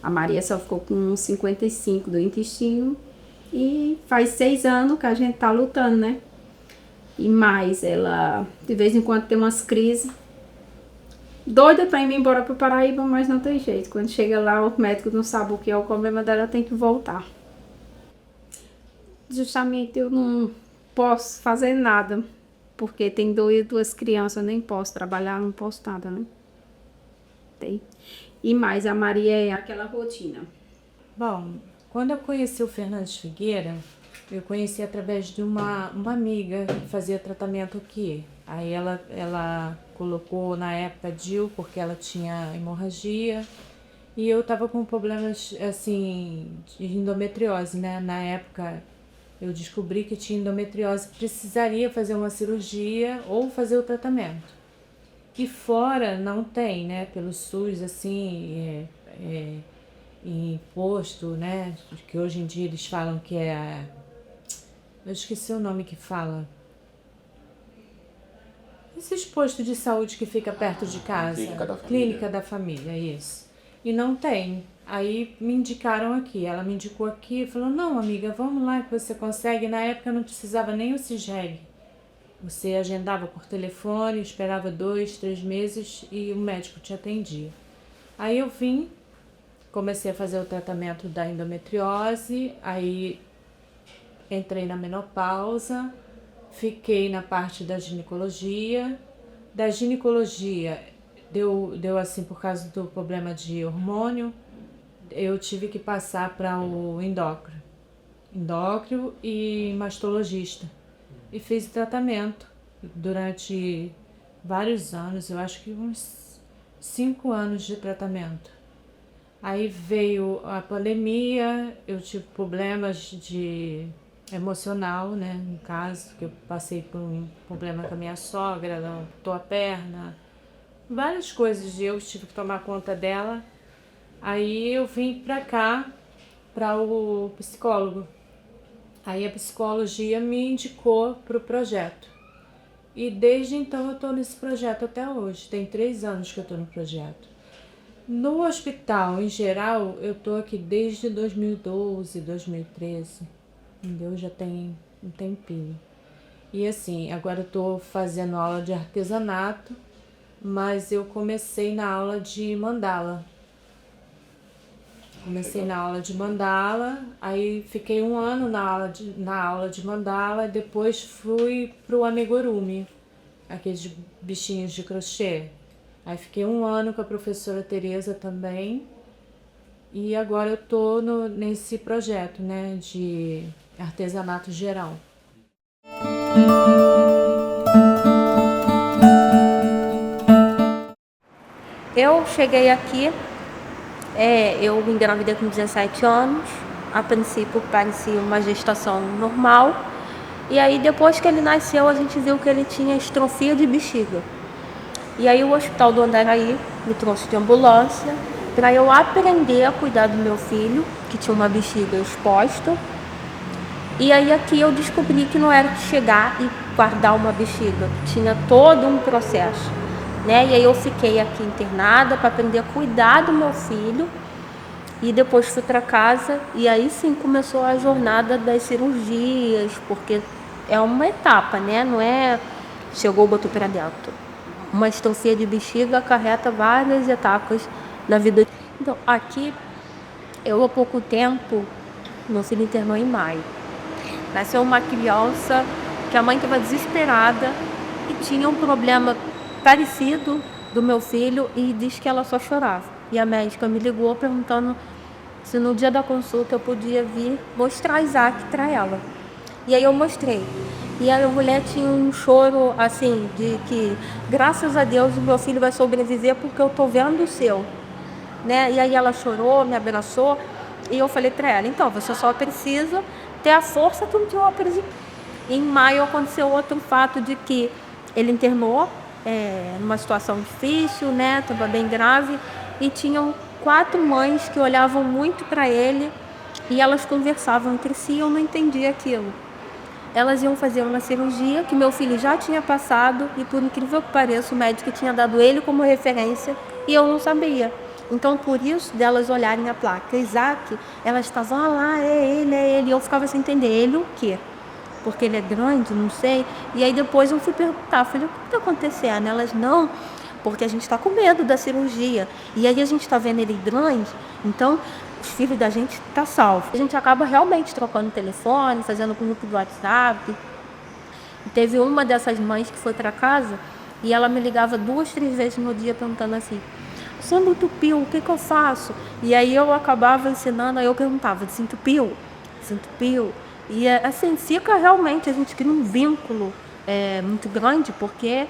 S14: A Maria só ficou com 55 do intestino. E faz 6 anos que a gente tá lutando, né? E mais, ela de vez em quando tem umas crises. Doida pra ir embora pro Paraíba, mas não tem jeito. Quando chega lá, o médico não sabe o que é o problema dela, tem que voltar. Justamente eu não posso fazer nada, porque tem 2 crianças, eu nem posso trabalhar, não posso nada, né? Tem. E mais, a Maria é aquela rotina.
S16: Bom, quando eu conheci o Fernandes Figueira, eu conheci através de uma amiga que fazia tratamento aqui. Aí ela colocou na época DIU, porque ela tinha hemorragia. E eu tava com problemas, assim, de endometriose, né? Na época eu descobri que tinha endometriose, precisaria fazer uma cirurgia ou fazer o tratamento. E fora não tem, né? Pelo SUS, assim, em posto, né? Que hoje em dia eles falam que é... Eu esqueci o nome que fala. Esses postos de saúde que fica perto de casa. Clínica da família, isso. E não tem. Aí me indicaram aqui. Ela me indicou aqui e falou, não, amiga, vamos lá que você consegue. Na época não precisava nem o CISREG. Você agendava por telefone, esperava 2, 3 meses e o médico te atendia. Aí eu vim, comecei a fazer o tratamento da endometriose, aí entrei na menopausa, fiquei na parte da ginecologia. Da ginecologia, deu assim, por causa do problema de hormônio, eu tive que passar para o endócrino e mastologista. E fiz tratamento durante vários anos, eu acho que uns 5 anos de tratamento. Aí veio a pandemia, eu tive problemas emocional, né, no caso, que eu passei por um problema com a minha sogra, ela amputou a perna, várias coisas, eu tive que tomar conta dela. Aí eu vim pra cá, para o psicólogo. Aí a psicologia me indicou pro projeto. E desde então eu tô nesse projeto até hoje, tem 3 anos que eu tô no projeto. No hospital, em geral, eu tô aqui desde 2012, 2013. Entendeu? Já tem um tempinho. E assim, agora eu tô fazendo aula de artesanato, mas eu comecei na aula de mandala. Aí fiquei 1 ano na aula de mandala, e depois fui pro amigurumi, aqueles bichinhos de crochê. Aí fiquei 1 ano com a professora Tereza também, e agora eu tô nesse projeto, né, de artesanato geral.
S17: Eu cheguei aqui, eu engravidei com 17 anos, a princípio parecia uma gestação normal, e aí depois que ele nasceu a gente viu que ele tinha estrofia de bexiga. E aí o hospital do Andaraí me trouxe de ambulância para eu aprender a cuidar do meu filho, que tinha uma bexiga exposta. E aí aqui eu descobri que não era chegar e guardar uma bexiga, tinha todo um processo, né? E aí eu fiquei aqui internada para aprender a cuidar do meu filho e depois fui para casa e aí sim começou a jornada das cirurgias, porque é uma etapa, né? Não é chegou, botou para dentro. Uma estrofia de bexiga acarreta várias etapas na vida. Então, aqui, eu há pouco tempo, meu filho internou em maio. Nasceu uma criança que a mãe estava desesperada e tinha um problema parecido do meu filho e disse que ela só chorava. E a médica me ligou perguntando se no dia da consulta eu podia vir mostrar Isaac para ela. E aí eu mostrei. E a mulher tinha um choro, assim, de que, graças a Deus, o meu filho vai sobreviver porque eu tô vendo o seu, né? E aí ela chorou, me abraçou, e eu falei para ela, então, você só precisa ter a força que um dia eu apresentei. Em maio aconteceu outro fato de que ele internou numa situação difícil, né? Estava bem grave, e tinham 4 mães que olhavam muito para ele, e elas conversavam entre si, e eu não entendia aquilo. Elas iam fazer uma cirurgia que meu filho já tinha passado e, por incrível que pareça, o médico tinha dado ele como referência e eu não sabia. Então, por isso, delas olharem a placa Isaac, elas estavam, lá, é ele. E eu ficava sem entender, ele o quê? Porque ele é grande, não sei. E aí depois eu fui perguntar, falei, o que está acontecendo? Elas, não, porque a gente está com medo da cirurgia. E aí a gente está vendo ele grande, então os filhos da gente estão salvos. A gente acaba realmente trocando telefone, fazendo grupo do WhatsApp. Teve uma dessas mães que foi para casa e ela me ligava 2, 3 vezes no dia perguntando assim, sou entupiu, o que eu faço? E aí eu acabava ensinando, aí eu perguntava, desentupiu? Desentupiu? E assim, fica realmente, a gente cria um vínculo muito grande, porque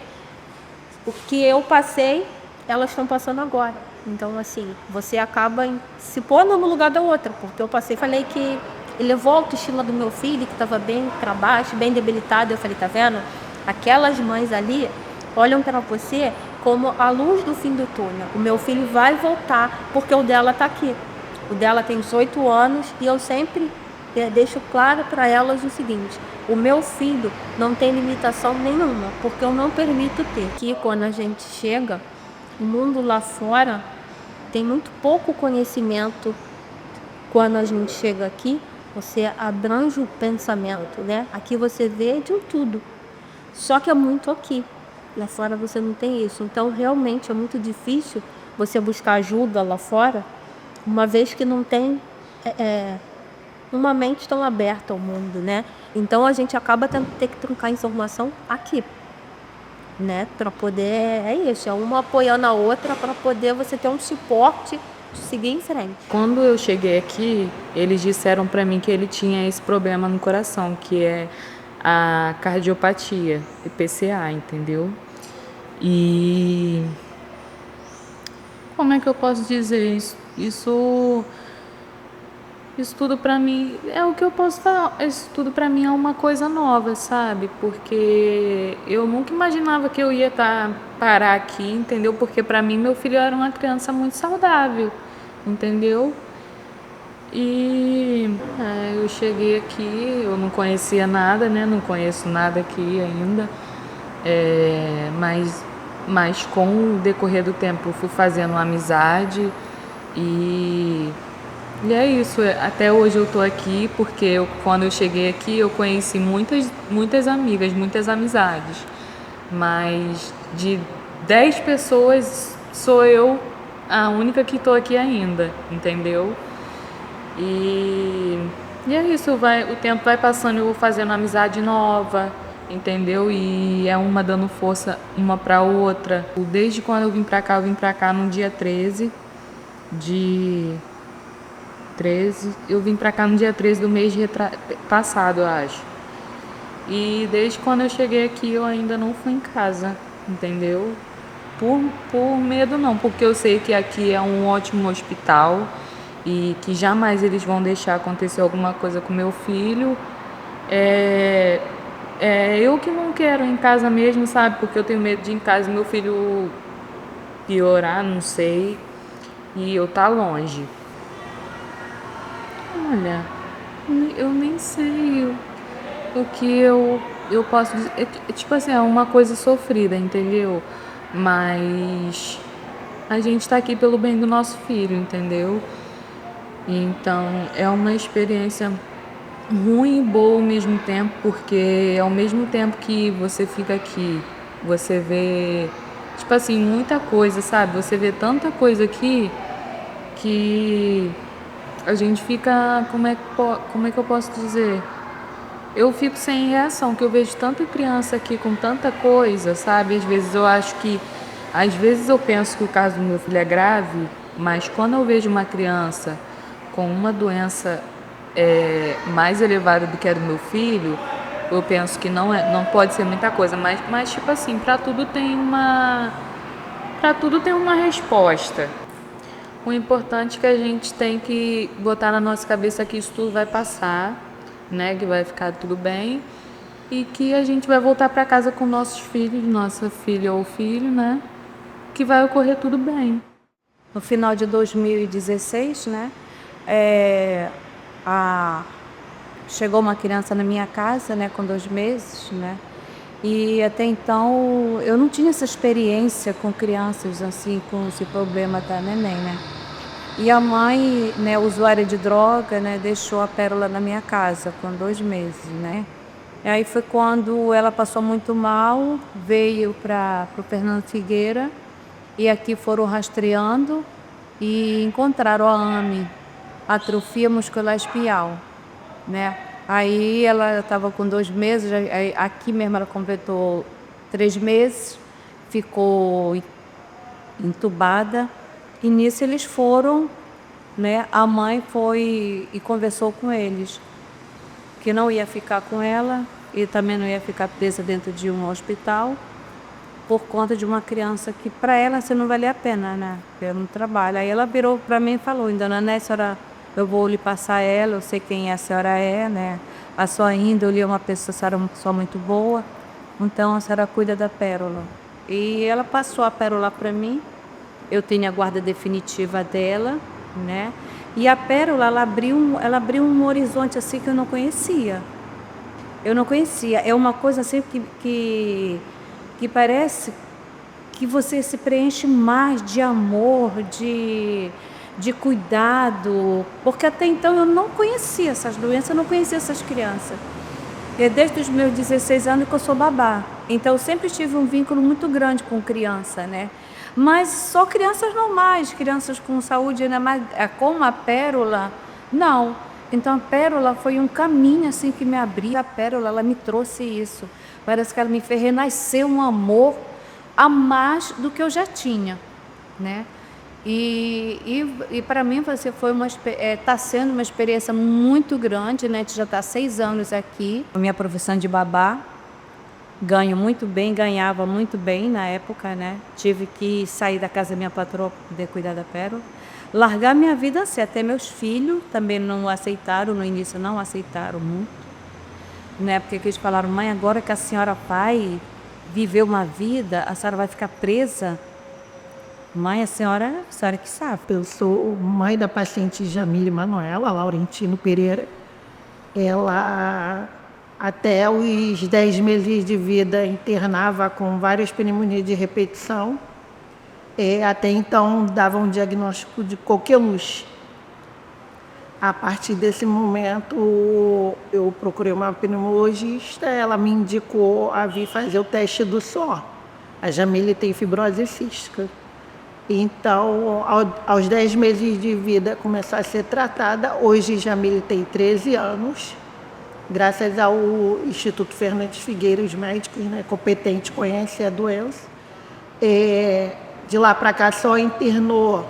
S17: eu passei, elas estão passando agora. Então, assim, você acaba se pondo no lugar da outra, porque eu passei, falei que elevou a autoestima do meu filho, que estava bem para baixo, bem debilitado. Eu falei, tá vendo? Aquelas mães ali olham para você como a luz do fim do túnel. O meu filho vai voltar, porque o dela está aqui. O dela tem 18 anos e eu sempre deixo claro para elas o seguinte, o meu filho não tem limitação nenhuma, porque eu não permito ter. Que quando a gente chega, o mundo lá fora tem muito pouco conhecimento. Quando a gente chega aqui, você abrange o pensamento, né? Aqui você vê de tudo, só que é muito aqui. Lá fora você não tem isso. Então, realmente, é muito difícil você buscar ajuda lá fora, uma vez que não tem uma mente tão aberta ao mundo, né? Então, a gente acaba tendo que ter que trocar informação aqui, né? Para poder, é isso, é uma apoiando a outra para poder você ter um suporte de seguir em frente.
S18: Quando eu cheguei aqui, eles disseram para mim que ele tinha esse problema no coração, que é a cardiopatia, PCA, entendeu? E como é que eu posso dizer isso? Isso tudo pra mim é o que eu posso falar. Isso tudo pra mim é uma coisa nova, sabe? Porque eu nunca imaginava que eu ia parar aqui, entendeu? Porque pra mim meu filho era uma criança muito saudável, entendeu? E eu cheguei aqui, eu não conhecia nada, né? Não conheço nada aqui ainda. Mas com o decorrer do tempo eu fui fazendo uma amizade e é isso. Até hoje eu tô aqui porque quando eu cheguei aqui eu conheci muitas amigas, muitas amizades. Mas de 10 pessoas sou eu a única que tô aqui ainda, entendeu? E é isso, o tempo vai passando, eu vou fazendo amizade nova, entendeu? E é uma dando força uma pra outra. Desde quando eu vim pra cá no dia 13 eu vim pra cá no dia 13 do mês passado, eu acho. E desde quando eu cheguei aqui eu ainda não fui em casa, entendeu? Por medo não, porque eu sei que aqui é um ótimo hospital e que jamais eles vão deixar acontecer alguma coisa com meu filho. Eu que não quero ir em casa mesmo, sabe? Porque eu tenho medo de ir em casa e meu filho piorar, não sei. E eu tá longe. Olha, Eu nem sei o que eu posso dizer. Tipo assim, é uma coisa sofrida, entendeu? Mas a gente tá aqui pelo bem do nosso filho, entendeu? Então é uma experiência ruim e boa ao mesmo tempo, porque ao mesmo tempo que você fica aqui, você vê, tipo assim, muita coisa, sabe? Você vê tanta coisa aqui que a gente fica, como é que eu posso dizer? Eu fico sem reação, que eu vejo tanta criança aqui com tanta coisa, sabe? Às vezes eu penso que o caso do meu filho é grave, mas quando eu vejo uma criança com uma doença mais elevada do que a do meu filho, eu penso que não pode ser muita coisa, mas tipo assim, para tudo tem uma resposta. O importante é que a gente tem que botar na nossa cabeça que isso tudo vai passar, né? Que vai ficar tudo bem e que a gente vai voltar para casa com nossos filhos, nossa filha ou filho, né? Que vai ocorrer tudo bem.
S19: No final de 2016, né? Chegou uma criança na minha casa, né? Com 2 meses, né? E até então eu não tinha essa experiência com crianças assim, com esse problema da neném, né? E a mãe, né, usuária de droga, né, deixou a Pérola na minha casa com 2 meses, né? E aí foi quando ela passou muito mal, veio para o Fernando Figueira e aqui foram rastreando e encontraram a AME, atrofia muscular espial, né? Aí ela estava com 2 meses, aqui mesmo ela completou 3 meses, ficou entubada. E nisso eles foram, né? A mãe foi e conversou com eles, que não ia ficar com ela e também não ia ficar presa dentro de um hospital por conta de uma criança que para ela assim, não valia a pena, né? Pelo trabalho. Aí ela virou para mim e falou: Dona Né, senhora, eu vou lhe passar ela, eu sei quem a senhora é, né? A sua índole é uma pessoa, a senhora é uma pessoa muito boa, então a senhora cuida da Pérola. E ela passou a Pérola para mim, eu tenho a guarda definitiva dela, né? E a Pérola, ela abriu um horizonte assim que eu não conhecia. Eu não conhecia. É uma coisa assim que parece que você se preenche mais de amor, de cuidado, porque até então eu não conhecia essas doenças, eu não conhecia essas crianças. E é desde os meus 16 anos que eu sou babá, então eu sempre tive um vínculo muito grande com criança, né? Mas só crianças normais, crianças com saúde, né? Mas como a Pérola, não. Então a Pérola foi um caminho assim que me abriu. A Pérola, ela me trouxe isso. Parece que ela me fez renascer um amor a mais do que eu já tinha, né? E para mim está sendo uma experiência muito grande, né? A gente já está 6 anos aqui. A minha profissão de babá, ganho muito bem, ganhava muito bem na época, né? Tive que sair da casa da minha patroa para poder cuidar da Pérola. Largar minha vida assim, até meus filhos também não aceitaram, no início não aceitaram muito, né? Porque eles falaram: mãe, agora que a senhora vai viver uma vida, a senhora vai ficar presa. Mãe, a senhora que sabe.
S20: Eu sou mãe da paciente Jamile Manuela Laurentino Pereira. Ela, até os 10 meses de vida, internava com várias pneumonias de repetição. Até então, dava um diagnóstico de coqueluche. A partir desse momento, eu procurei uma pneumologista, ela me indicou a vir fazer o teste do suor. A Jamile tem fibrose cística. Então, aos 10 meses de vida, começou a ser tratada. Hoje, Jamile tem 13 anos. Graças ao Instituto Fernandes Figueira, os médicos, né, competentes conhecem a doença. De lá para cá, só internou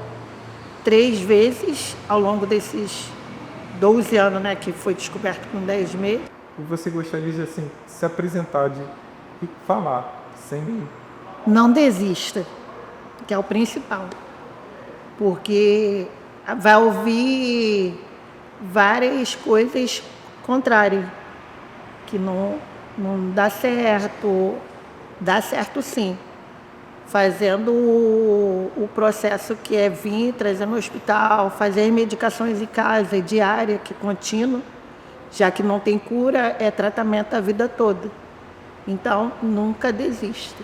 S20: 3 vezes ao longo desses 12 anos, né, que foi descoberto com 10 meses.
S1: E você gostaria de assim, se apresentar e falar, sem...
S20: Não desista, que é o principal, porque vai ouvir várias coisas contrárias, que não dá certo sim, fazendo o processo que é vir, trazer no hospital, fazer medicações em casa, diária, que é contínua, Já que não tem cura, é tratamento a vida toda. Então, nunca desista.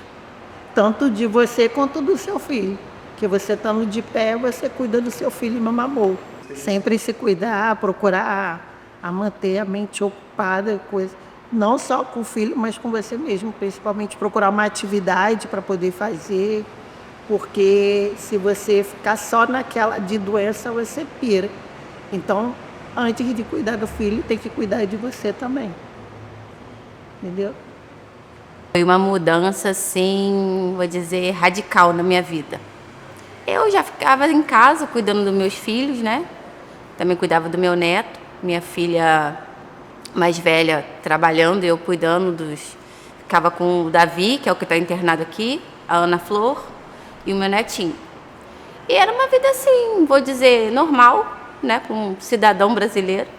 S20: Tanto de você quanto do seu filho. Que você estando de pé, você cuida do seu filho e mamamou. Sempre se cuidar, procurar a manter a mente ocupada, coisa, não só com o filho, mas com você mesmo. Principalmente procurar uma atividade para poder fazer. Porque se você ficar só naquela de doença, você pira. Então, antes de cuidar do filho, tem que cuidar de você também. Entendeu?
S21: Foi uma mudança, assim, vou dizer, radical na minha vida. Eu já ficava em casa cuidando dos meus filhos, né? Também cuidava do meu neto, minha filha mais velha trabalhando, eu cuidando dos... Ficava com o Davi, que é o que está internado aqui, a Ana Flor e o meu netinho. E era uma vida assim, vou dizer, normal, né? Com um cidadão brasileiro,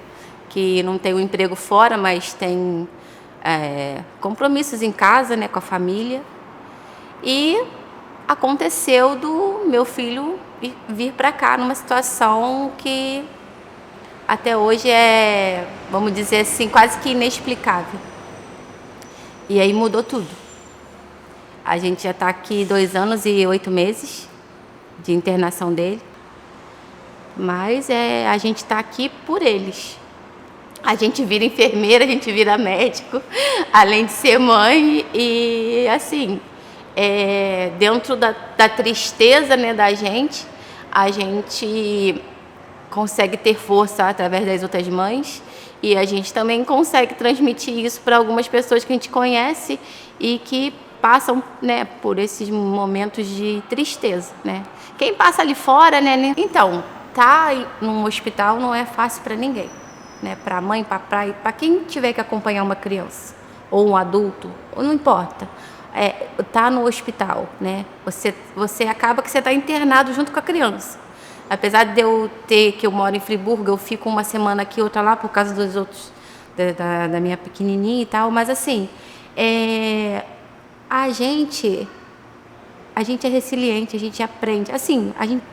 S21: que não tem um emprego fora, mas tem compromissos em casa, né? Com a família. E aconteceu do meu filho vir para cá numa situação que até hoje é, vamos dizer assim, quase que inexplicável. E aí mudou tudo. A gente já está aqui 2 anos e 8 meses de internação dele. Mas a gente está aqui por eles. A gente vira enfermeira, a gente vira médico, além de ser mãe. E assim, dentro da tristeza, né, da gente, a gente consegue ter força através das outras mães. E a gente também consegue transmitir isso para algumas pessoas que a gente conhece e que passam, né, por esses momentos de tristeza, né? Quem passa ali fora, né? Então, tá num hospital não é fácil para ninguém, né? Para a mãe, para pai, para quem tiver que acompanhar uma criança ou um adulto, ou não importa. Tá no hospital, né? Você acaba que você está internado junto com a criança. Apesar de que eu moro em Friburgo, eu fico uma semana aqui, outra lá, por causa dos outros, da minha pequenininha e tal, mas assim, a gente é resiliente, a gente aprende, assim, a gente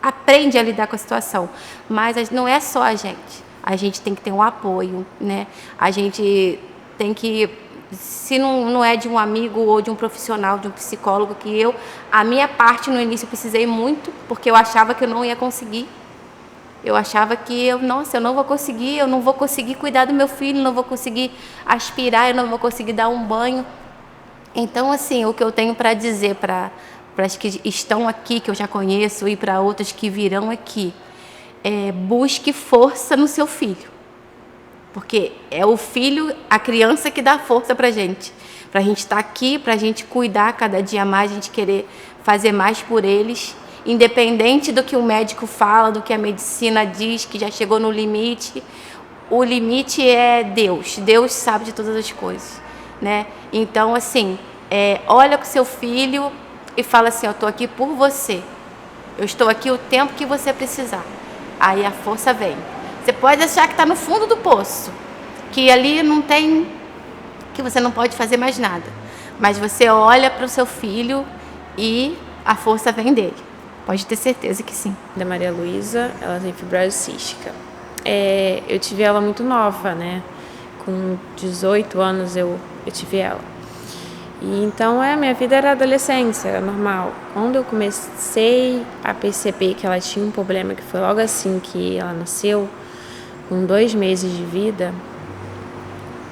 S21: aprende a lidar com a situação, mas não é só a gente tem que ter um apoio, né? A gente tem que, se não é de um amigo ou de um profissional, de um psicólogo, a minha parte no início eu precisei muito, porque eu achava que eu não ia conseguir. Eu achava que eu não vou conseguir cuidar do meu filho, não vou conseguir aspirar, eu não vou conseguir dar um banho. Então, assim, o que eu tenho para dizer para as que estão aqui, que eu já conheço, e para outras que virão aqui, busque força no seu filho. Porque é o filho, a criança que dá força para a gente estar aqui, para a gente cuidar cada dia mais, a gente querer fazer mais por eles, independente do que o médico fala, do que a medicina diz, que já chegou no limite. O limite é Deus. Deus sabe de todas as coisas, né? Então, assim, olha com seu filho e fala assim: eu estou aqui por você. Eu estou aqui o tempo que você precisar. Aí a força vem. Você pode achar que está no fundo do poço, que ali não tem, que você não pode fazer mais nada. Mas você olha para o seu filho e a força vem dele. Pode ter certeza que sim.
S22: Da Maria Luísa, ela tem fibrose cística. Eu tive ela muito nova, né? Com 18 anos eu tive ela. E então minha vida era adolescência, era normal. Quando eu comecei a perceber que ela tinha um problema, que foi logo assim que ela nasceu, com 2 meses de vida,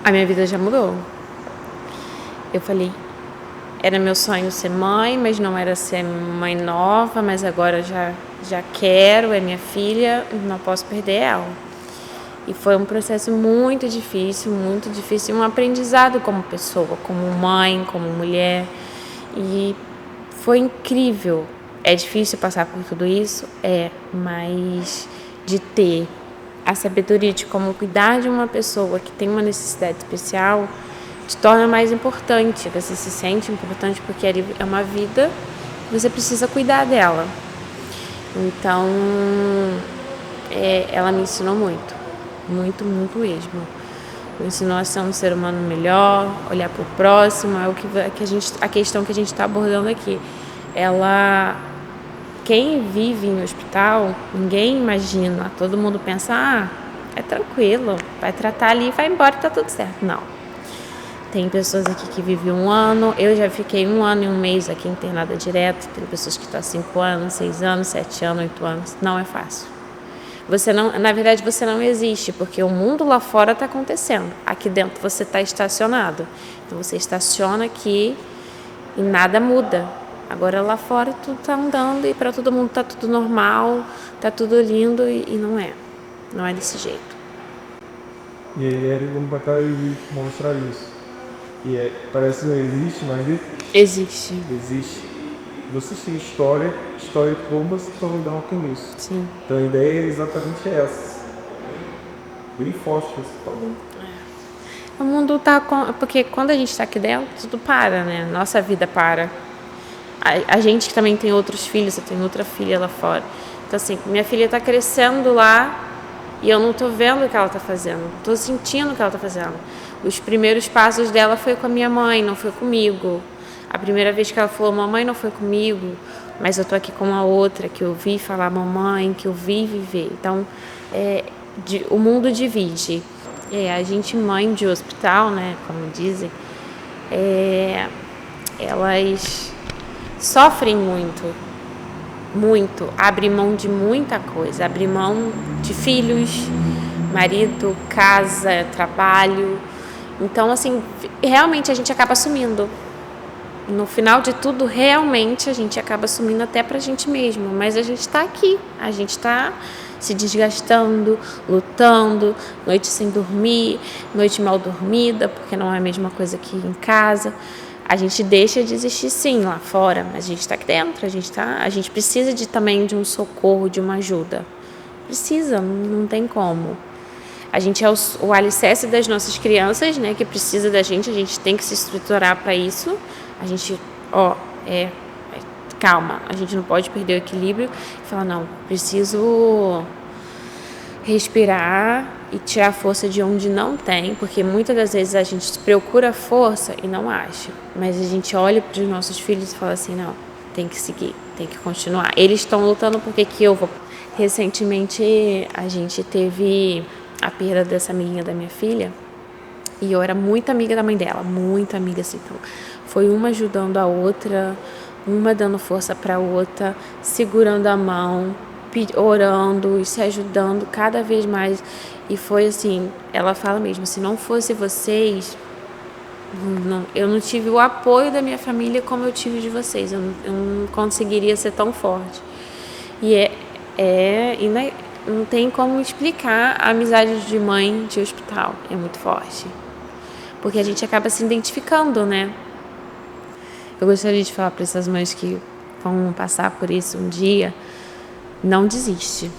S22: a minha vida já mudou. Eu falei, era meu sonho ser mãe, mas não era ser mãe nova, mas agora já quero, é minha filha, não posso perder ela. E foi um processo muito difícil, um aprendizado como pessoa, como mãe, como mulher. E foi incrível. É difícil passar por tudo isso? Mas de ter a sabedoria de como cuidar de uma pessoa que tem uma necessidade especial te torna mais importante. Você se sente importante porque é uma vida que você precisa cuidar dela. Então, ela me ensinou muito, muito, muito mesmo. Me ensinou a ser um ser humano melhor, olhar para o próximo, a questão que a gente está abordando aqui. Quem vive em hospital, ninguém imagina, todo mundo pensa, é tranquilo, vai tratar ali, vai embora e tá tudo certo. Não. Tem pessoas aqui que vivem 1 ano, eu já fiquei 1 ano e 1 mês aqui internada direto, tem pessoas que estão 5 anos, 6 anos, 7 anos, 8 anos, não é fácil. Você não, na verdade você não existe, porque o mundo lá fora está acontecendo, aqui dentro você está estacionado, então você estaciona aqui e nada muda. Agora lá fora tudo está andando e para todo mundo está tudo normal, está tudo lindo e não é desse jeito.
S1: E aí vamos botar e mostrar isso. E parece que não existe, mas
S22: existe.
S1: Existe. Vocês têm história como você estão lidando com isso.
S22: Sim.
S1: Então a ideia é exatamente essa. Bem forte que você falou.
S22: O mundo tá porque quando a gente está aqui dentro, tudo para, né? Nossa vida para. A gente que também tem outros filhos, eu tenho outra filha lá fora. Então assim, minha filha está crescendo lá e eu não estou vendo o que ela está fazendo, não estou sentindo o que ela está fazendo. Os primeiros passos dela foi com a minha mãe, não foi comigo. A primeira vez que ela falou mamãe não foi comigo, mas eu tô aqui com uma outra que eu vi falar mamãe, que eu vi viver. Então, o mundo divide. A gente mãe de hospital, né, como dizem, elas sofrem muito, abrem mão de muita coisa, abrem mão de filhos, marido, casa, trabalho. Então, assim, realmente a gente acaba assumindo. No final de tudo, realmente a gente acaba assumindo até pra gente mesmo. Mas a gente tá aqui, a gente tá se desgastando, lutando, noite sem dormir, noite mal dormida, porque não é a mesma coisa que em casa. A gente deixa de existir sim lá fora, mas a gente tá aqui dentro, a gente precisa também de um socorro, de uma ajuda. Precisa, não tem como. A gente é o alicerce das nossas crianças, né, que precisa da gente tem que se estruturar para isso. A gente, calma, a gente não pode perder o equilíbrio e falar, não, preciso respirar e tirar força de onde não tem, porque muitas das vezes a gente procura força e não acha. Mas a gente olha para os nossos filhos e fala assim, não, tem que seguir, tem que continuar. Eles estão lutando porque que eu vou. Recentemente a gente teve a perda dessa amiguinha da minha filha e eu era muito amiga da mãe dela, muito amiga assim, então foi uma ajudando a outra, uma dando força para a outra, segurando a mão, orando e se ajudando cada vez mais. E foi assim, ela fala mesmo, se não fosse vocês, eu não tive o apoio da minha família como eu tive de vocês, eu não conseguiria ser tão forte. E não tem como explicar a amizade de mãe de hospital, é muito forte. Porque a gente acaba se identificando, né? Eu gostaria de falar para essas mães que vão passar por isso um dia, não desiste,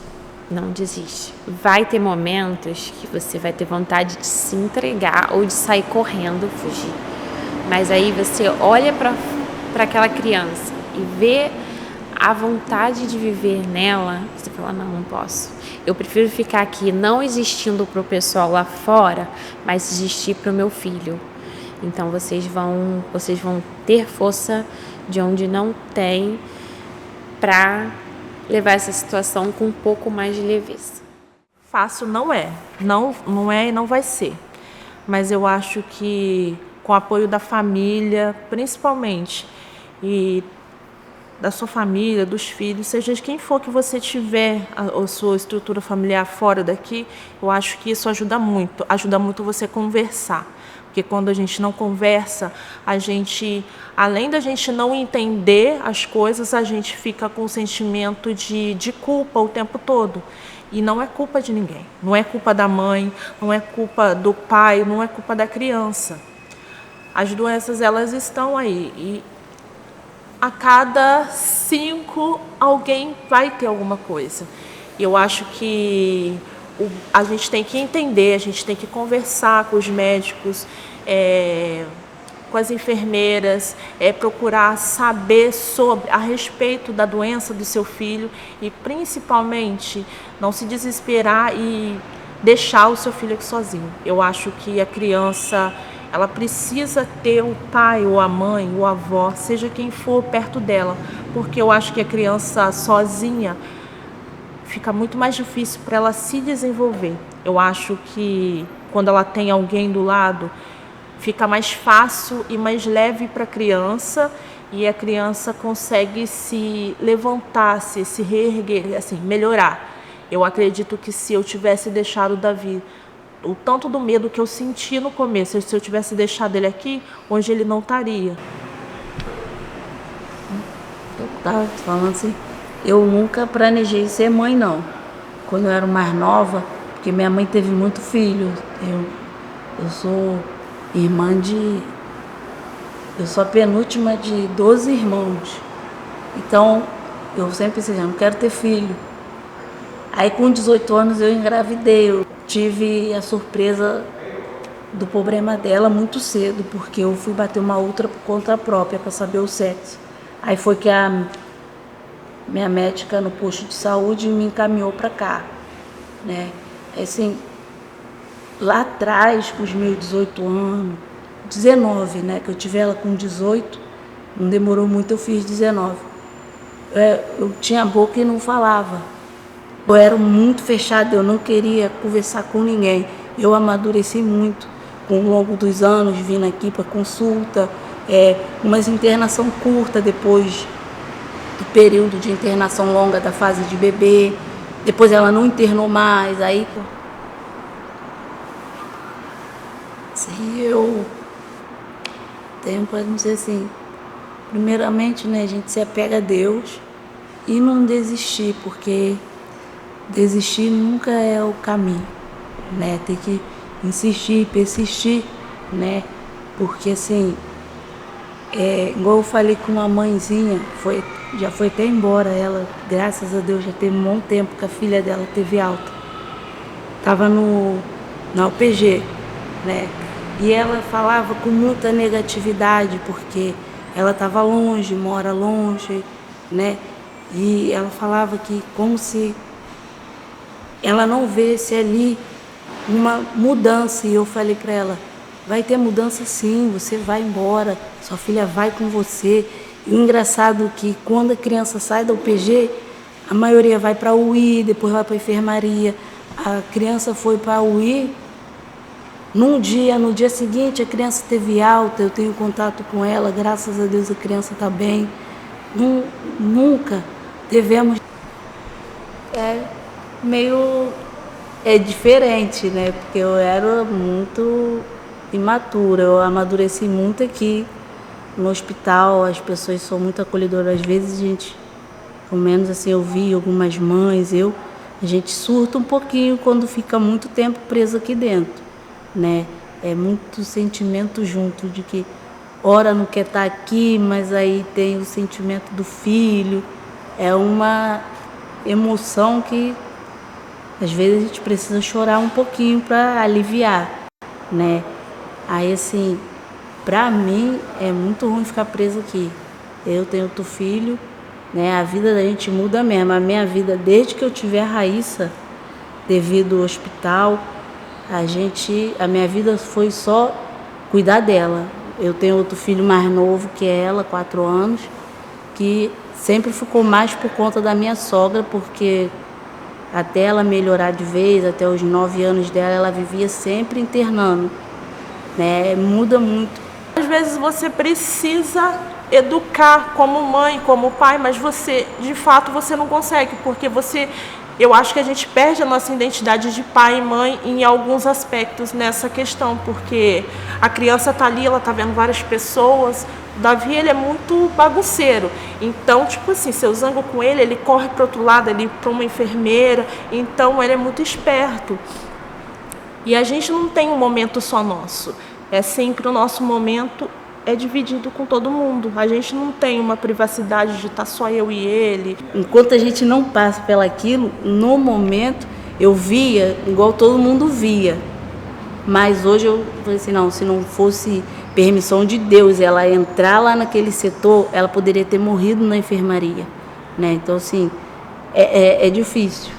S22: não desiste. Vai ter momentos que você vai ter vontade de se entregar ou de sair correndo, fugir. Mas aí você olha para aquela criança e vê a vontade de viver nela, você fala, não posso. Eu prefiro ficar aqui não existindo para o pessoal lá fora, mas existir para o meu filho. Então vocês vão ter força de onde não tem para levar essa situação com um pouco mais de leveza.
S5: Fácil não é e não vai ser. Mas eu acho que com o apoio da família, principalmente, e da sua família, dos filhos, seja de quem for que você tiver a sua estrutura familiar fora daqui, eu acho que isso ajuda muito você conversar. Porque quando a gente não conversa, a gente, além da gente não entender as coisas, a gente fica com um sentimento de culpa o tempo todo. E não é culpa de ninguém. Não é culpa da mãe, não é culpa do pai, não é culpa da criança. As doenças, elas estão aí. E a cada 5, alguém vai ter alguma coisa. E eu acho que a gente tem que entender, a gente tem que conversar com os médicos, com as enfermeiras, procurar saber a respeito da doença do seu filho e, principalmente, não se desesperar e deixar o seu filho aqui sozinho. Eu acho que a criança, ela precisa ter o pai ou a mãe ou a avó, seja quem for, perto dela, porque eu acho que a criança sozinha
S2: fica muito mais difícil para ela se desenvolver. Eu acho que quando ela tem alguém do lado, fica mais fácil e mais leve para a criança, e a criança consegue se levantar, se reerguer, assim, melhorar. Eu acredito que se eu tivesse deixado o Davi, o tanto do medo que eu senti no começo, se eu tivesse deixado ele aqui, hoje ele não estaria.
S3: Eu estava falando assim, eu nunca planejei ser mãe, não. Quando eu era mais nova, porque minha mãe teve muito filho, eu sou irmã de... Eu sou a penúltima de 12 irmãos. Então, eu sempre pensei, eu não quero ter filho. Aí, com 18 anos, eu engravidei. Eu tive a surpresa do problema dela muito cedo, porque eu fui bater uma outra por conta própria para saber o sexo. Aí foi que a minha médica no posto de saúde me encaminhou para cá, né? Assim, lá atrás, com os meus 18 anos, 19, né? Que eu tive ela com 18, não demorou muito, eu fiz 19. Eu tinha boca e não falava. Eu era muito fechada, eu não queria conversar com ninguém. Eu amadureci muito com o longo dos anos, vindo aqui para consulta, umas internação curta depois do período de internação longa da fase de bebê. Depois ela não internou mais, aí eu tenho para dizer assim, primeiramente, né, a gente se apega a Deus e não desistir, porque desistir nunca é o caminho, né? Tem que insistir, persistir, né? Porque assim, igual eu falei com uma mãezinha, já foi até embora, ela, graças a Deus, já teve um bom tempo que a filha dela teve alta. Tava na UPG, né? E ela falava com muita negatividade, porque ela estava longe, mora longe, né? E ela falava que como se ela não visse ali uma mudança. E eu falei para ela, vai ter mudança sim, você vai embora, sua filha vai com você. E o engraçado é que quando a criança sai da UPG, a maioria vai para a UI, depois vai para a enfermaria. A criança foi para a UI, no dia seguinte a criança teve alta, eu tenho contato com ela, graças a Deus a criança está bem. Nunca devemos... É diferente, né? Porque eu era muito imatura, eu amadureci muito aqui no hospital, as pessoas são muito acolhedoras. Às vezes a gente, pelo menos assim, eu vi algumas mães, a gente surta um pouquinho quando fica muito tempo preso aqui dentro, né? É muito sentimento junto de que ora não quer estar aqui, mas aí tem o sentimento do filho. É uma emoção que às vezes a gente precisa chorar um pouquinho para aliviar, né? Aí assim, pra mim é muito ruim ficar preso aqui. Eu tenho outro filho, né? A vida da gente muda mesmo. A minha vida, desde que eu tive a Raíssa, devido ao hospital, a minha vida foi só cuidar dela. Eu tenho outro filho mais novo que ela, 4 anos, que sempre ficou mais por conta da minha sogra, porque até ela melhorar de vez, até os 9 anos dela, ela vivia sempre internando, né? Muda muito.
S2: Às vezes você precisa educar como mãe, como pai, mas você, de fato, você não consegue, porque eu acho que a gente perde a nossa identidade de pai e mãe em alguns aspectos nessa questão, porque a criança está ali, ela está vendo várias pessoas. O Davi, ele é muito bagunceiro, então, tipo assim, se eu zango com ele, ele corre para o outro lado, ele para uma enfermeira, então ele é muito esperto. E a gente não tem um momento só nosso, é sempre o nosso momento é dividido com todo mundo. A gente não tem uma privacidade de estar só eu e ele.
S3: Enquanto a gente não passa pelaquilo, no momento eu via igual todo mundo via. Mas hoje eu falei assim, não, se não fosse permissão de Deus ela entrar lá naquele setor, ela poderia ter morrido na enfermaria, né? Então assim, é difícil.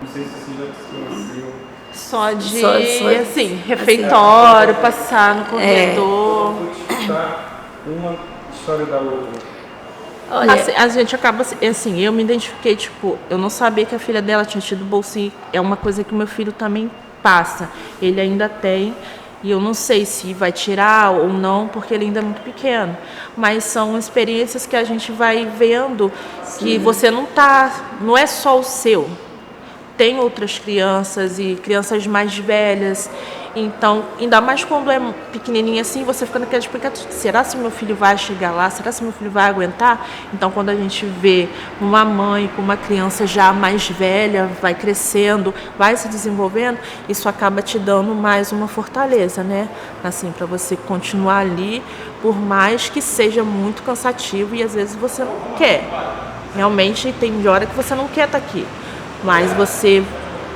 S1: Não sei se você já conheceu.
S2: Só assim, refeitório, passar no corredor.
S1: Vou te contar uma história da outra.
S2: Olha, a gente acaba assim, eu me identifiquei, tipo, eu não sabia que a filha dela tinha tido bolsinha. É uma coisa que o meu filho também passa. Ele ainda tem, e eu não sei se vai tirar ou não, porque ele ainda é muito pequeno. Mas são experiências que a gente vai vendo que você não é só o seu. Tem outras crianças e crianças mais velhas. Então, ainda mais quando é pequenininha assim, você fica naquela expectativa, será se meu filho vai chegar lá? Será se meu filho vai aguentar? Então, quando a gente vê uma mãe com uma criança já mais velha, vai crescendo, vai se desenvolvendo, isso acaba te dando mais uma fortaleza, né? Assim, para você continuar ali, por mais que seja muito cansativo e às vezes você não quer. Realmente, tem hora que você não quer estar aqui. Mas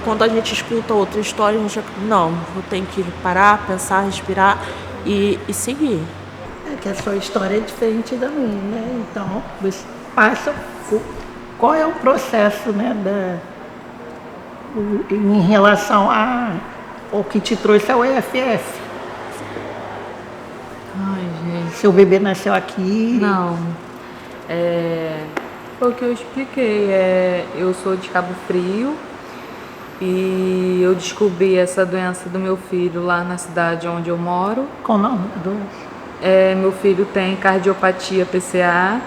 S2: quando a gente escuta outra história, a gente não, eu tenho que parar, pensar, respirar e seguir.
S20: É que a sua história é diferente da minha, né? Então, você passa qual é o processo, né, em relação ao que te trouxe ao EFF?
S18: Ai, gente.
S20: Seu bebê nasceu aqui?
S18: Não. Foi o que eu expliquei. Eu sou de Cabo Frio e eu descobri essa doença do meu filho lá na cidade onde eu moro.
S20: Qual o nome da doença?
S18: Meu filho tem cardiopatia PCA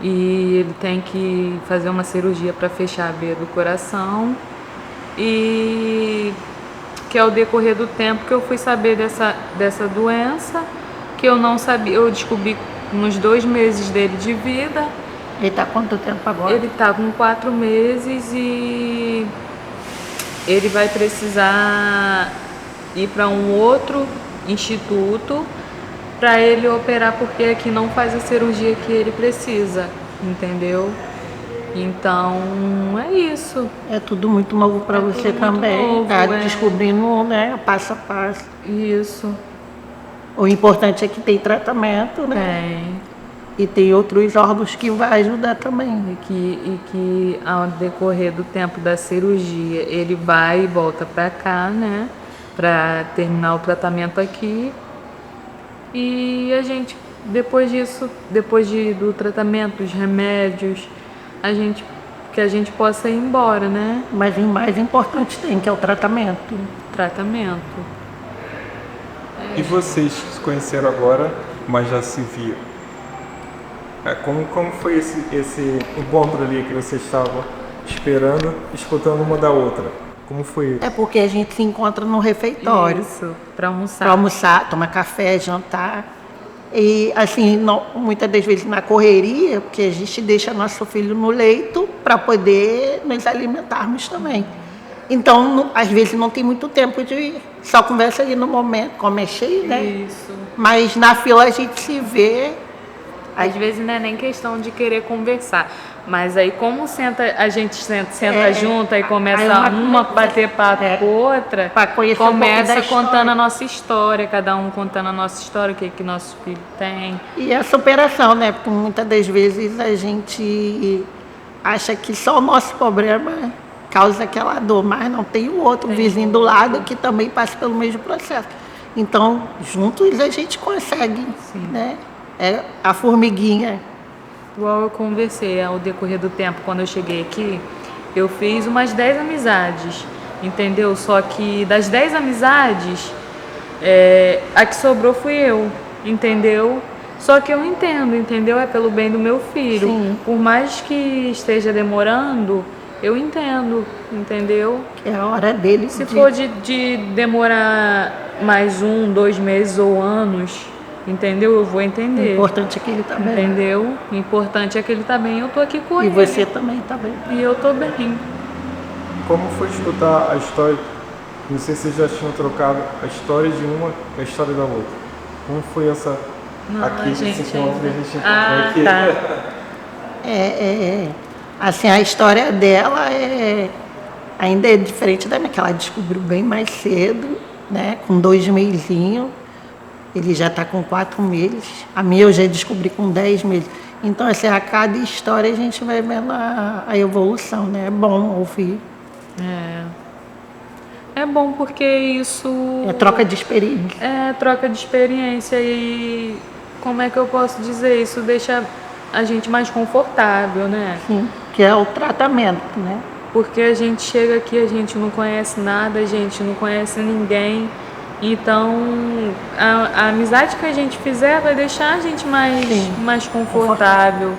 S18: e ele tem que fazer uma cirurgia para fechar a veia do coração. E que ao decorrer do tempo que eu fui saber dessa doença, que eu não sabia, eu descobri nos 2 meses dele de vida.
S20: Ele está quanto tempo agora?
S18: Ele está com 4 meses e ele vai precisar ir para um outro instituto para ele operar, porque aqui não faz a cirurgia que ele precisa, entendeu? Então, é isso.
S20: É tudo muito novo para você também, tá descobrindo, né, passo a passo.
S18: Isso.
S20: O importante é que tem tratamento, né? E tem outros órgãos que vai ajudar também.
S18: E que ao decorrer do tempo da cirurgia, ele vai e volta para cá, né? Para terminar o tratamento aqui. E a gente, depois disso, do tratamento, dos remédios, que a gente possa ir embora, né?
S20: Mas o mais importante tem, que é o tratamento.
S18: Tratamento.
S1: E vocês se conheceram agora, mas já se viram? Como foi esse encontro ali que vocês estavam esperando, escutando uma da outra? Como foi?
S20: É porque a gente se encontra no refeitório.
S18: Isso, para almoçar.
S20: Para almoçar, tomar café, jantar. E assim, muitas das vezes na correria, porque a gente deixa nosso filho no leito para poder nos alimentarmos também. Então, às vezes não tem muito tempo de só conversa ali no momento, como é cheio, né?
S18: Isso.
S20: Mas na fila a gente se vê.
S18: Às vezes não é nem questão de querer conversar, mas aí como a gente senta junto e começa uma a bater papo com outra, começa contando a nossa história, cada um contando a nossa história, o que nosso filho tem.
S20: E a superação, né? Porque muitas das vezes a gente acha que só o nosso problema causa aquela dor, mas não tem o outro vizinho do lado que também passa pelo mesmo processo. Então, juntos a gente consegue, né? É a formiguinha.
S18: Igual eu conversei ao decorrer do tempo, quando eu cheguei aqui, eu fiz umas 10 amizades, entendeu? Só que das 10 amizades, a que sobrou fui eu, entendeu? Só que eu entendo, entendeu? É pelo bem do meu filho.
S20: Sim.
S18: Por mais que esteja demorando, eu entendo, entendeu?
S20: Que é a hora dele.
S18: Se for de demorar mais 1, 2 meses ou anos, entendeu? Eu vou entender.
S20: O importante é que ele está bem.
S18: Entendeu? O importante é que ele está bem. Eu tô aqui com ele.
S20: E você também está bem.
S18: E eu tô bem.
S1: Como foi escutar a história? Não sei se vocês já tinham trocado a história de uma com a história da outra. Como foi essa aqui, esse encontro que a gente encontrou aqui?
S20: Tá. Assim, a história dela ainda é diferente da minha, que ela descobriu bem mais cedo, né? Com 2 mesinhos. Ele já está com 4 meses. A minha eu já descobri com 10 meses. Então, assim, a cada história a gente vai vendo a evolução, né? É bom ouvir.
S18: É bom porque isso...
S20: É troca de experiência.
S18: É troca de experiência e... Como é que eu posso dizer? Isso deixa a gente mais confortável, né?
S20: Sim, que é o tratamento, né?
S18: Porque a gente chega aqui, a gente não conhece nada, a gente não conhece ninguém. Então, a amizade que a gente fizer vai deixar a gente mais confortável.